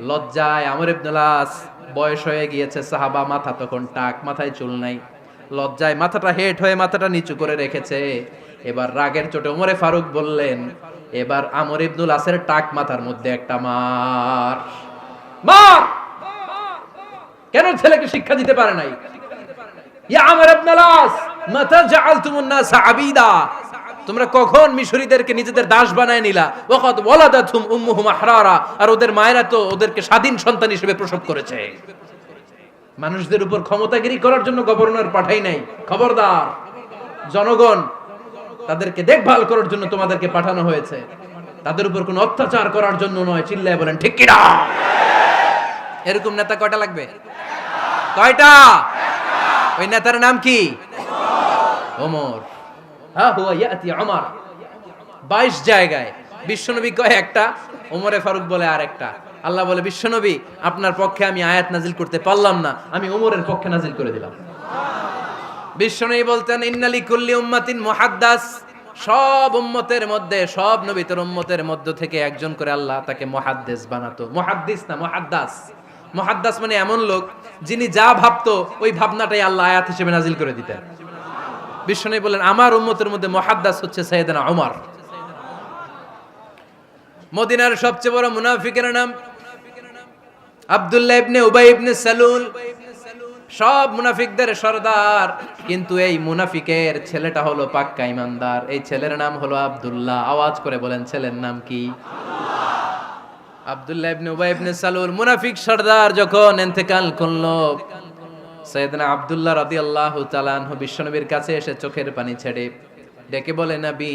লজ্জায় আমর ইবনুল আস, বয়স হয়ে গিয়েছে সাহাবা, মাথা তখন টাক, মাথায় চুল নাই, লজ্জায় মাথাটা হেট হয়ে মাথাটা নিচু করে রেখেছে। এবার রাগের চোটে ওমরে ফারুক বললেন, এবার আমর ইবনুল আসের টাক মাথার মধ্যে একটা মার, মার। কেন ছেলেকে শিক্ষা দিতে পারে নাই? ইয়া আমর ইবনুল আস, মাতা জাআলতুমুন নাস আবিদা, তোমরা কখন মিশরীদেরকে নিজেদের দাস বানায় নিলা? ওয়াকাদ ওয়ালাদাতুম উম্মুহুম আহরারা, আর ওদের মায়েরা তো ওদেরকে স্বাধীন সন্তান হিসেবে প্রসব করেছে। মানুষদের উপর ক্ষমতাগিরি করার জন্য গভর্নর পাঠাই নাই। খবরদার, জনগণ তাদেরকে দেখভাল করার জন্য তোমাদেরকে পাঠানো হয়েছে, তাদের উপর কোনো অত্যাচার করার জন্য নয়। চিল্লায় বলেন ঠিক কি না? এরকম নেতা কয়টা লাগবে? কয়টা? ওই নেতার নাম কি? ওমর। হ্যাঁ, হুয়া ইয়াতি ওমর। 22 জায়গায় বিশ্বনবী কয় একটা, ওমরে ফারুক বলে আর একটা। আল্লাহ বলে, বিশ্বনবী আপনার পক্ষে আমি আয়াত নাজিল করতে পারলাম না, আমি ওমরের পক্ষে নাজিল করে দিলাম। বিশ্বনবী বলতেন, ইন্নালি কুল্লি উম্মাতিন মুহাদ্দাস, সব উম্মতের মধ্যে, সব নবীর উম্মতের মধ্য থেকে একজন করে আল্লাহ তাকে মুহাদ্দিস বানাতো। মুহাদ্দিস না, মুহাদ্দাস। মুহাদ্দাস মানে এমন লোক যিনি যা ভাবতো ওই ভাবনাটাই আল্লাহ আয়াত হিসেবে নাজিল করে দিতেন। বিশ্বনবী বলেন, আমার উম্মতের মধ্যে মুহাদ্দাস হচ্ছে সাইয়েদনা ওমর। মদিনার সবচেয়ে বড় মুনাফিকের নাম আব্দুল্লাহ ইবনে উবাই ইবনে সালুল। সব মুনাফিকদের সরদার, কিন্তু এই মুনাফিকের ছেলেটা হলো পাক্কা ইমানদার। এই ছেলের নাম হলো আব্দুল্লাহ। আওয়াজ করে বলেন, ছেলের নাম কি? আব্দুল্লাহ ইবনে উবাই ইবনে সালুল। মুনাফিক সরদার যখন ইন্তেকাল করলো, সাইয়েদনা আব্দুল্লাহ রাদিয়াল্লাহু তাআলা আনহু বিশ্বনবীর কাছে এসে চোখের পানি ছেড়ে ডেকে বলে, নবী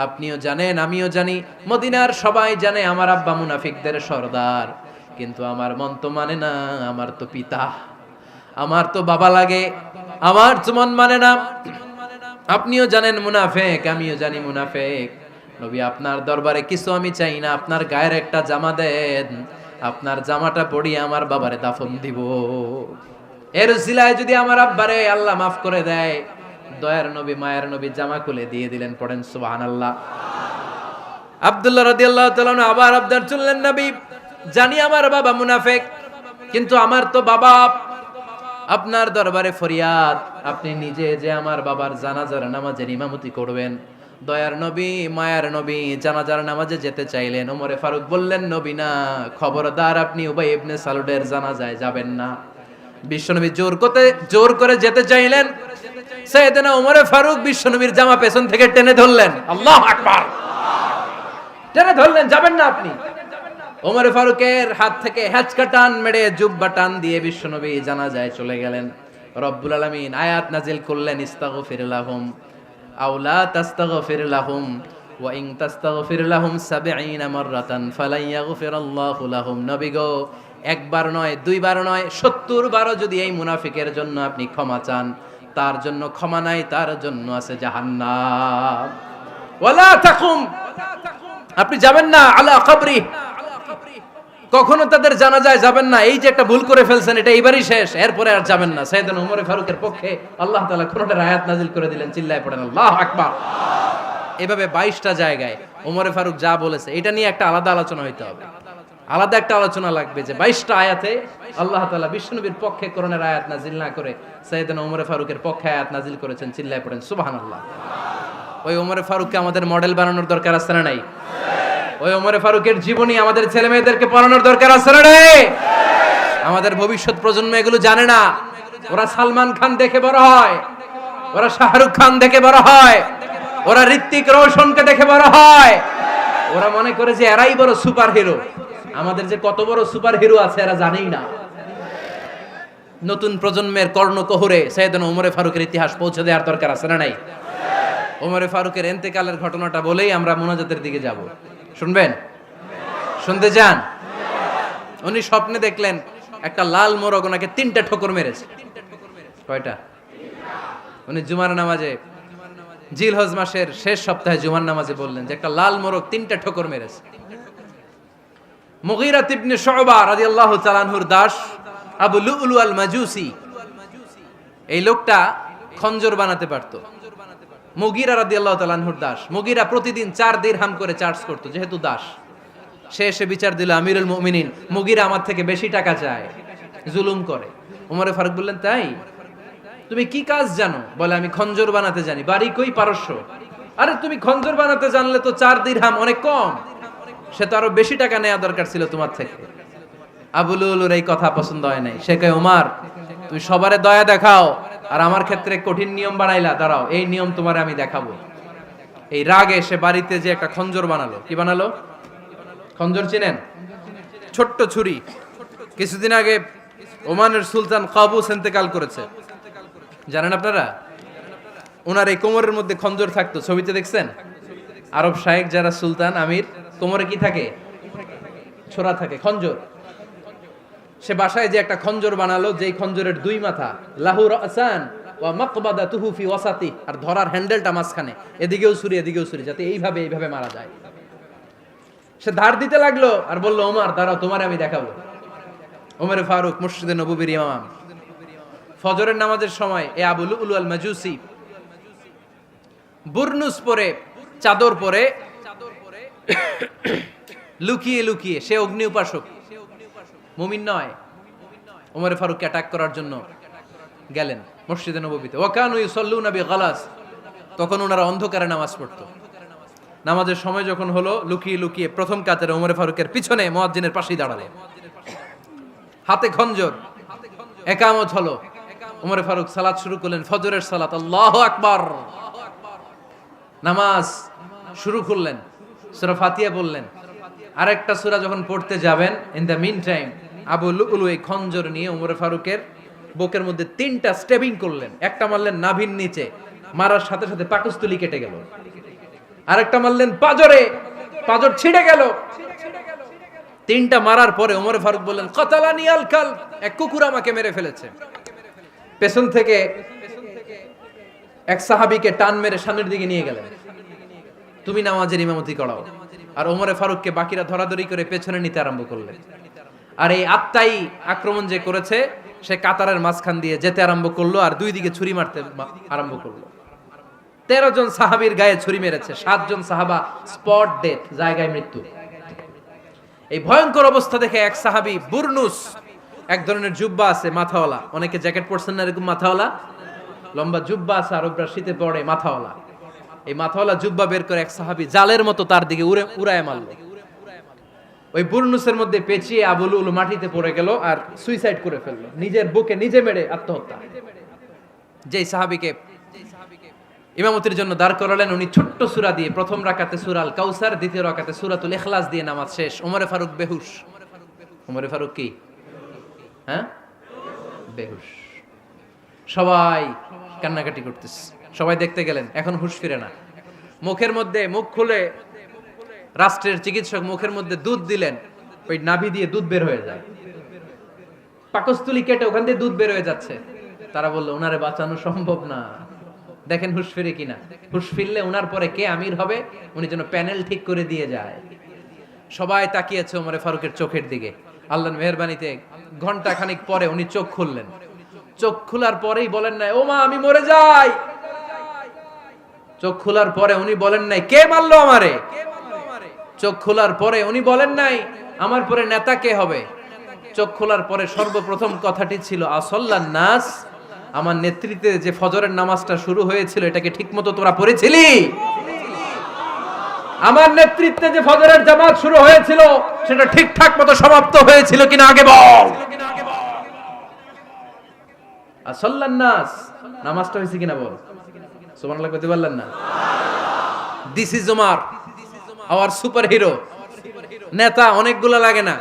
আপনিও জানেন আমিও জানি, মদিনার সবাই জানে আমার আব্বা মুনাফিকদের সরদার, কিন্তু আমার মন তো মানে না, আমার তো পিতা, আমার তো বাবা লাগে, আমার তো মন মানে না। আপনিও জানেন মুনাফিক, আমিও জানি মুনাফিক। নবী আপনার দরবারে কিছু আমি চাই না, আপনার গায়ের একটা জামা দেন, আপনার জামাটা পরিয়ে আমার বাবারে দাফন দিব। এর উসিলায় যদি আমার আব্বারে আল্লাহ মাফ করে দেয়, দয়ার নবী মায়ের নবী জামা খুলে দিয়ে দিলেন। পড়েন সুবহানাল্লাহ। আব্দুল্লাহ রাদিয়াল্লাহু তাআলা আবার আবদার চললেন, নবী জানি আমার বাবা মুনাফিক, কিন্তু আমার তো বাবা, আপনার দরবারে ফরিয়াদ, আপনি নিজে যে আমার বাবার জানাজার নামাজের ইমামতি করবেন। দয়ার নবী মায়ার নবী জানাজার নামাজে যেতে চাইলেন। ওমরে ফারুক বললেন, নবী না, খবরদার আপনি উবাই ইবনে সালুলের জানাজায় যাবেন না। বিশ্বনবী জোর করে যেতে চাইলেন। সাইয়েদনা ওমরে ফারুক বিশ্বনবীর জামা পেছন থেকে টেনে ধরলেন। আল্লাহু আকবার। টেনে ধরলেন, যাবেন না আপনি। ওমরে ফারুকের হাত থেকে হ্যাচকা টান মেরে জুব্বা টান দিয়ে বিশ্বনবী জানাজায় চলে গেলেন। রব্বুল আলামিন আয়াত নাজিল করলেন, ইস্তাগফির লাহুম আও লা তাস্তাগফির লাহুম ওয়া ইন তাস্তাগফির লাহুম ৭০ মাররাতান ফালান ইয়াগফিরাল্লাহু লাহুম। নবী গো, একবার নয়, দুইবার নয়, ৭০ বারও যদি এই মুনাফিকের জন্য আপনি ক্ষমা চান, তার জন্য ক্ষমা নাই, তার জন্য আছে জাহান্নাম। ওয়ালা তাকুম, আপনি যাবেন না আলা কবরি, কখনো তাদের জানাজায় যাবেন না। এই যে একটা ভুল করে ফেলছেন, এটা এইবারই শেষ, এরপরে আর যাবেন না। সাইয়েদনা ওমর ফারুকের পক্ষে আল্লাহ তাআলা কোরআনের আয়াত নাজিল করে দিলেন। চিল্লায় পড়েন আল্লাহু আকবার। এভাবে 22টা জায়গায় ওমর ফারুক যা বলেছে, এটা নিয়ে একটা আলাদা আলোচনা হইতে হবে, আলাদা একটা আলোচনা লাগবে যে 22টা আয়াতে আল্লাহ তাআলা বিশ্বনবীর পক্ষে কোরআনের আয়াত নাজিল না করে সাইয়েদনা ওমর ফারুকের পক্ষে আয়াত নাজিল করেছেন। চিল্লায় পড়েন সুবহানাল্লাহ। ওই ওমর ফারুককে আমাদের মডেল বানানোর দরকার আছে না নাই? ওই ওমরে ফারুকের জীবনী আমাদের ছেলে মেয়েদেরকে পড়ানোর দরকার আছে না রে? আমাদের ভবিষ্যৎ প্রজন্ম এগুলো জানে না। ওরা সালমান খান দেখে বড় হয়, ওরা শাহরুখ খান দেখে বড় হয়, ওরা ঋত্বিক রোশনকে দেখে বড় হয়। ওরা মনে করে যে এরাই বড় সুপার হিরো। আমাদের যে কত বড় সুপার হিরো আছে এরা জানেই না। নতুন প্রজন্মের কর্ণকোহরে সাইয়েদনা ওমরে ফারুকের ইতিহাস পৌঁছে দেওয়ার দরকার আছে না নাই? ওমরে ফারুকের ইন্তেকালের ঘটনাটা বলেই আমরা মুনাজাতের দিকে যাব। শুনবেন? শুনতে চান? উনি স্বপ্নে দেখলেন একটা লাল মোরগ ওনাকে 3টা ঠোকর মেরেছে। কয়টা? উনি জুমার নামাজে, জিলহজ মাসের শেষ সপ্তাহে জুমার নামাজে বললেন যে একটা লাল মোরগ 3টা ঠোকর মেরেছে। মুগীরা ইবনে শুবা রাদিয়াল্লাহু তাআলা আনহুর দাস আবু লুলু আল মাজুসি, এই লোকটা খঞ্জর বানাতে পারতো। মুগীরা রাদিয়াল্লাহু তাআলা আনহুর দাস। মুগীরা প্রতিদিন 4 দিরহাম করে চার্জ করত, যেহেতু দাস। সে এসে বিচার দিল, আমিরুল মুমিনিন, মুগীরা আমার থেকে বেশি টাকা চায়, জুলুম করে। ওমরে ফারুক বললেন, তাই? তুমি কি কাজ জানো? বলে, আমি খঞ্জর বানাতে জানি। বাড়ি কই? পারস্য। আরে তুমি খঞ্জর বানাতে জানলে তো 4 দিরহাম অনেক কম, সে তো আরো বেশি টাকা নেওয়া দরকার ছিল তোমার থেকে। আবু লুলুর এই কথা পছন্দ হয় নাই। সে কয়, ওমর তুমি সবারে দয়া দেখাও আর আমার ক্ষেত্রে কঠিন নিয়ম বানাইলা, দাঁড়াও এই নিয়ম তোমার আমি দেখাবো। এই রাগে সে বাড়িতে যে একটা খঞ্জর বানালো। কি বানালো? খঞ্জর চিনেন? ছোট্ট ছুরি। কিছুদিন আগে ওমানের সুলতান কাবুস ইন্তেকাল করেছে, জানেন আপনারা? ওনার এই কোমরের মধ্যে খঞ্জর থাকতো, ছবিতে দেখছেন? আরব শায়েখ যারা সুলতান আমির, কোমরে কি থাকে? ছোরা থাকে, খঞ্জর। সে বাসায় যে একটা খঞ্জর বানালো, যেই খঞ্জরের দুই মাথা, লাহু রাসান ওয়া মাকবাদাতুহু ফি ওয়াসাতি, আর ধরার হ্যান্ডেলটা মাঝখানে, এদিকেও ছুরি এদিকেও ছুরি, যাতে এইভাবে এইভাবে মারা যায়। সে ধার দিতে লাগলো আর বলল, ওমর দাঁড়াও, তোমারে আমি দেখাবো। ওমরে ফারুক মসজিদে নববীর ইমাম, ফজরের নামাজের সময় এ আবু লুলু আল মাজুসি বুরনুস পরে, চাদর পরে, লুকিয়ে লুকিয়ে, সে অগ্নি উপাসক, মুমিন নয়। ওমরে ফারুককে অ্যাটাক করার জন্য গেলেন মসজিদে নববীতে। ওয়াকানু ইউসাল্লুনা বিগালাস, তখন ওনারা অন্ধকারে নামাজ পড়তো। নামাজের সময় যখন হলো, লুকিয়ে লুকিয়ে প্রথম কাতারে ওমরে ফারুকের পিছনে মুয়াজ্জিনের পাশেই দাঁড়ালেন, হাতে খঞ্জর। একামত হলো, ওমরে ফারুক সালাত শুরু করলেন, ফজরের সালাত, আল্লাহু আকবার। নামাজ শুরু করলেন, সূরা ফাতিহা বললেন। আরেকটা সূরা যখন পড়তে যাবেন, in the mean time Abu লুলু এই খঞ্জর নিয়ে ওমরে ফারুকের বুকের মধ্যে 3টা স্টেবিং করলেন। একটা মারলেন নাভির নিচে, মারার সাথে সাথে পাকস্থলী কেটে গেল। আরেকটা মারলেন পাজরে, পাজর ছিঁড়ে গেল। 3টা মারার পরে ওমরে ফারুক বললেন, কাতালানি আল কাল, এক কুকুর আমাকে মেরে ফেলেছে। পেছন থেকে এক সাহাবীকে টান মেরে সামনের দিকে নিয়ে গেলেন, তুমি নামাজের ইমামতি করাও। আর ওমরে ফারুককে বাকিরা ধরাধরি করে পেছনে নিতে আরম্ভ করলেন। আর এই আত্মাই আক্রমণ যে করেছে, সে কাতারের মাঝখান দিয়ে যেতে আরম্ভ করলো আর দুই দিকে ছুরি মারতে আরম্ভ করলো। 13 জন সাহাবীর গায়ে ছুরি মেরেছে, 7 জন সাহাবা স্পট ডেথ, জায়গায় মৃত্যু। এই ভয়ঙ্কর অবস্থা দেখে এক সাহাবী বুরনুস, এক ধরনের জুব্বা আছে মাথাওয়ালা, অনেকে জ্যাকেট পরছেন না এরকম মাথাওয়ালা, লম্বা জুব্বা আছে, আরবরা শীতে পরে মাথাওয়ালা। এই মাথাওয়ালা জুব্বা বের করে এক সাহাবী জালের মতো তার দিকে উড়ায় মারলো। ওই বুরনুসের মধ্যে পেঁচিয়ে আবু লুলু মাটিতে পড়ে গেল আর সুইসাইড করে ফেললো, নিজের বুকে নিজে মেরে আত্মহত্যা। যেই সাহাবীকে ইমামতির জন্য দাঁড় করালেন, উনি ছোট্ট সূরা দিয়ে, প্রথম রাকাতে সূরা আল কাউসার, দ্বিতীয় রাকাতে সূরাতুল ইখলাস দিয়ে নামাজ শেষ। ওমরে ফারুক বেহুশ। ওমরে ফারুক কি? হ্যাঁ, বেহুশ। সবাই কান্নাকাটি করতেছে, সবাই দেখতে গেলেন, এখন হুঁশ ফিরে না। মুখের মধ্যে, মুখ খুলে রাষ্ট্রের চিকিৎসক মুখের মধ্যে দুধ দিলেন, ওই নাভি দিয়ে দুধ বের হয়ে যায়, পাকস্থলী কেটে ওখান দিয়ে দুধ বের হয়ে যাচ্ছে। তারা বললো, ওনারে বাঁচানো সম্ভব না, দেখেন হুঁশ ফিরে কিনা। হুঁশ ফিরলে ওনার পরে কে আমির হবে, উনি যেন প্যানেল ঠিক করে দিয়ে যায়। সবাই তাকিয়েছে ওমরে ফারুকের চোখের দিকে। আল্লাহর মেহেরবানিতে ঘন্টা খানিক পরে উনি চোখ খুললেন। চোখ খোলার পরেই বলেন নাই, ও মা আমি মরে যাই। চোখ খোলার পরে উনি বলেন নাই, কে মারলো আমারে। চোখ খোলার পরে উনি বলেন নাই, আমার পরে নেতা কে হবে। চোখ খোলার পরে সর্বপ্রথম কথাটি ছিল, আসল্লান নাস, আমার নেতৃত্বে যে ফজরের নামাজটা শুরু হয়েছিল, এটাকে ঠিকমতো তোরা পড়েছিলি? আমার নেতৃত্বে যে ফজরের জামাত শুরু হয়েছিল, সেটা ঠিকঠাক মতো সমাপ্ত হয়েছিল কিনা আগে বল। আসল্লান নাস, নামাজটা হয়েছে কিনা বল। সুবহানাল্লাহ কইতে পারলেন না? This is Omar, hour super hero. নেতা অনেকগুলো লাগে না,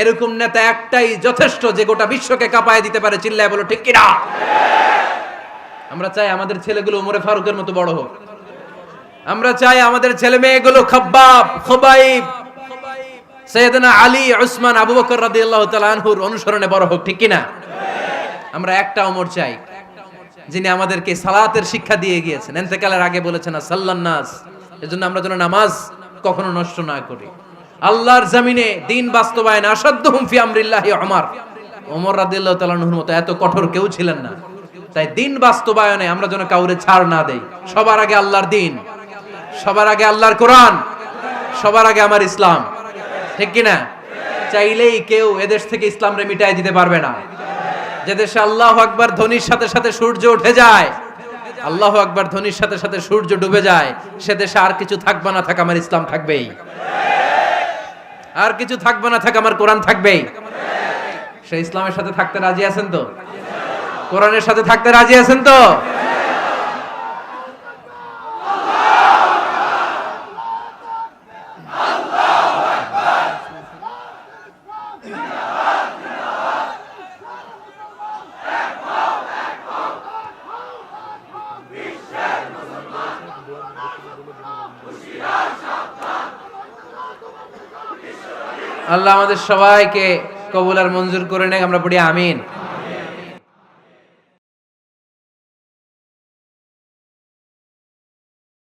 এরকম নেতা একটাই যথেষ্ট, যে গোটা বিশ্বকে কাঁপায় দিতে পারে। চিল্লায় বলো ঠিক কিনা? আমরা চাই আমাদের ছেলেগুলো ওমরে ফারুকের মতো বড় হোক। আমরা চাই আমাদের ছেলে মেয়েগুলো খাব্বাব, খুবাইব, সাইয়েদনা আলী, উসমান, আবু বকর রাদিয়াল্লাহু তাআলা আনহুর অনুসরণে বড় হোক, ঠিক কিনা? আমরা একটা ওমর চাই, যিনি আমাদেরকে সালাতের শিক্ষা দিয়ে গিয়েছেন, ইন্তেকালের আগে বলেছেন সাল্লান নাস। এজন্য আমরা যেন নামাজ কখনো নষ্ট না করি। আল্লাহর জমিনে দিন বাস্তবায়নে আসাদ্দুহুম ফি আমরিল্লাহি ওমর রাদিয়াল্লাহু তাআলা আনহুর মতো এত কঠোর কেউ ছিলেন না। তাই দিন বাস্তবায়নে আমরা যেন কাউরে ছাড় না দেই। সবার আগে আল্লাহর দিন, সবার আগে আল্লাহর কোরআন, সবার আগে আমার ইসলাম, ঠিক কিনা? চাইলেই কেউ এদেশ থেকে ইসলামরে মিটাই দিতে পারবে না। যে দেশে আল্লাহু আকবার ধ্বনির সাথে সাথে সূর্য উঠে যায়, আল্লাহু আকবার ধ্বনির সাথে সাথে সূর্য ডুবে যায়, সে দেশে আর কিছু থাকবে না থাক, আমার ইসলাম থাকবেই। আর কিছু থাকবে না থাক, আমার কোরআন থাকবেই। সে ইসলামের সাথে থাকতে রাজি আছেন তো? কোরআনের সাথে থাকতে রাজি আছেন তো? আল্লাহ আমাদের সবাইকে কবুল আর মঞ্জুর করে নেক, আমরা পড়ি আমিন।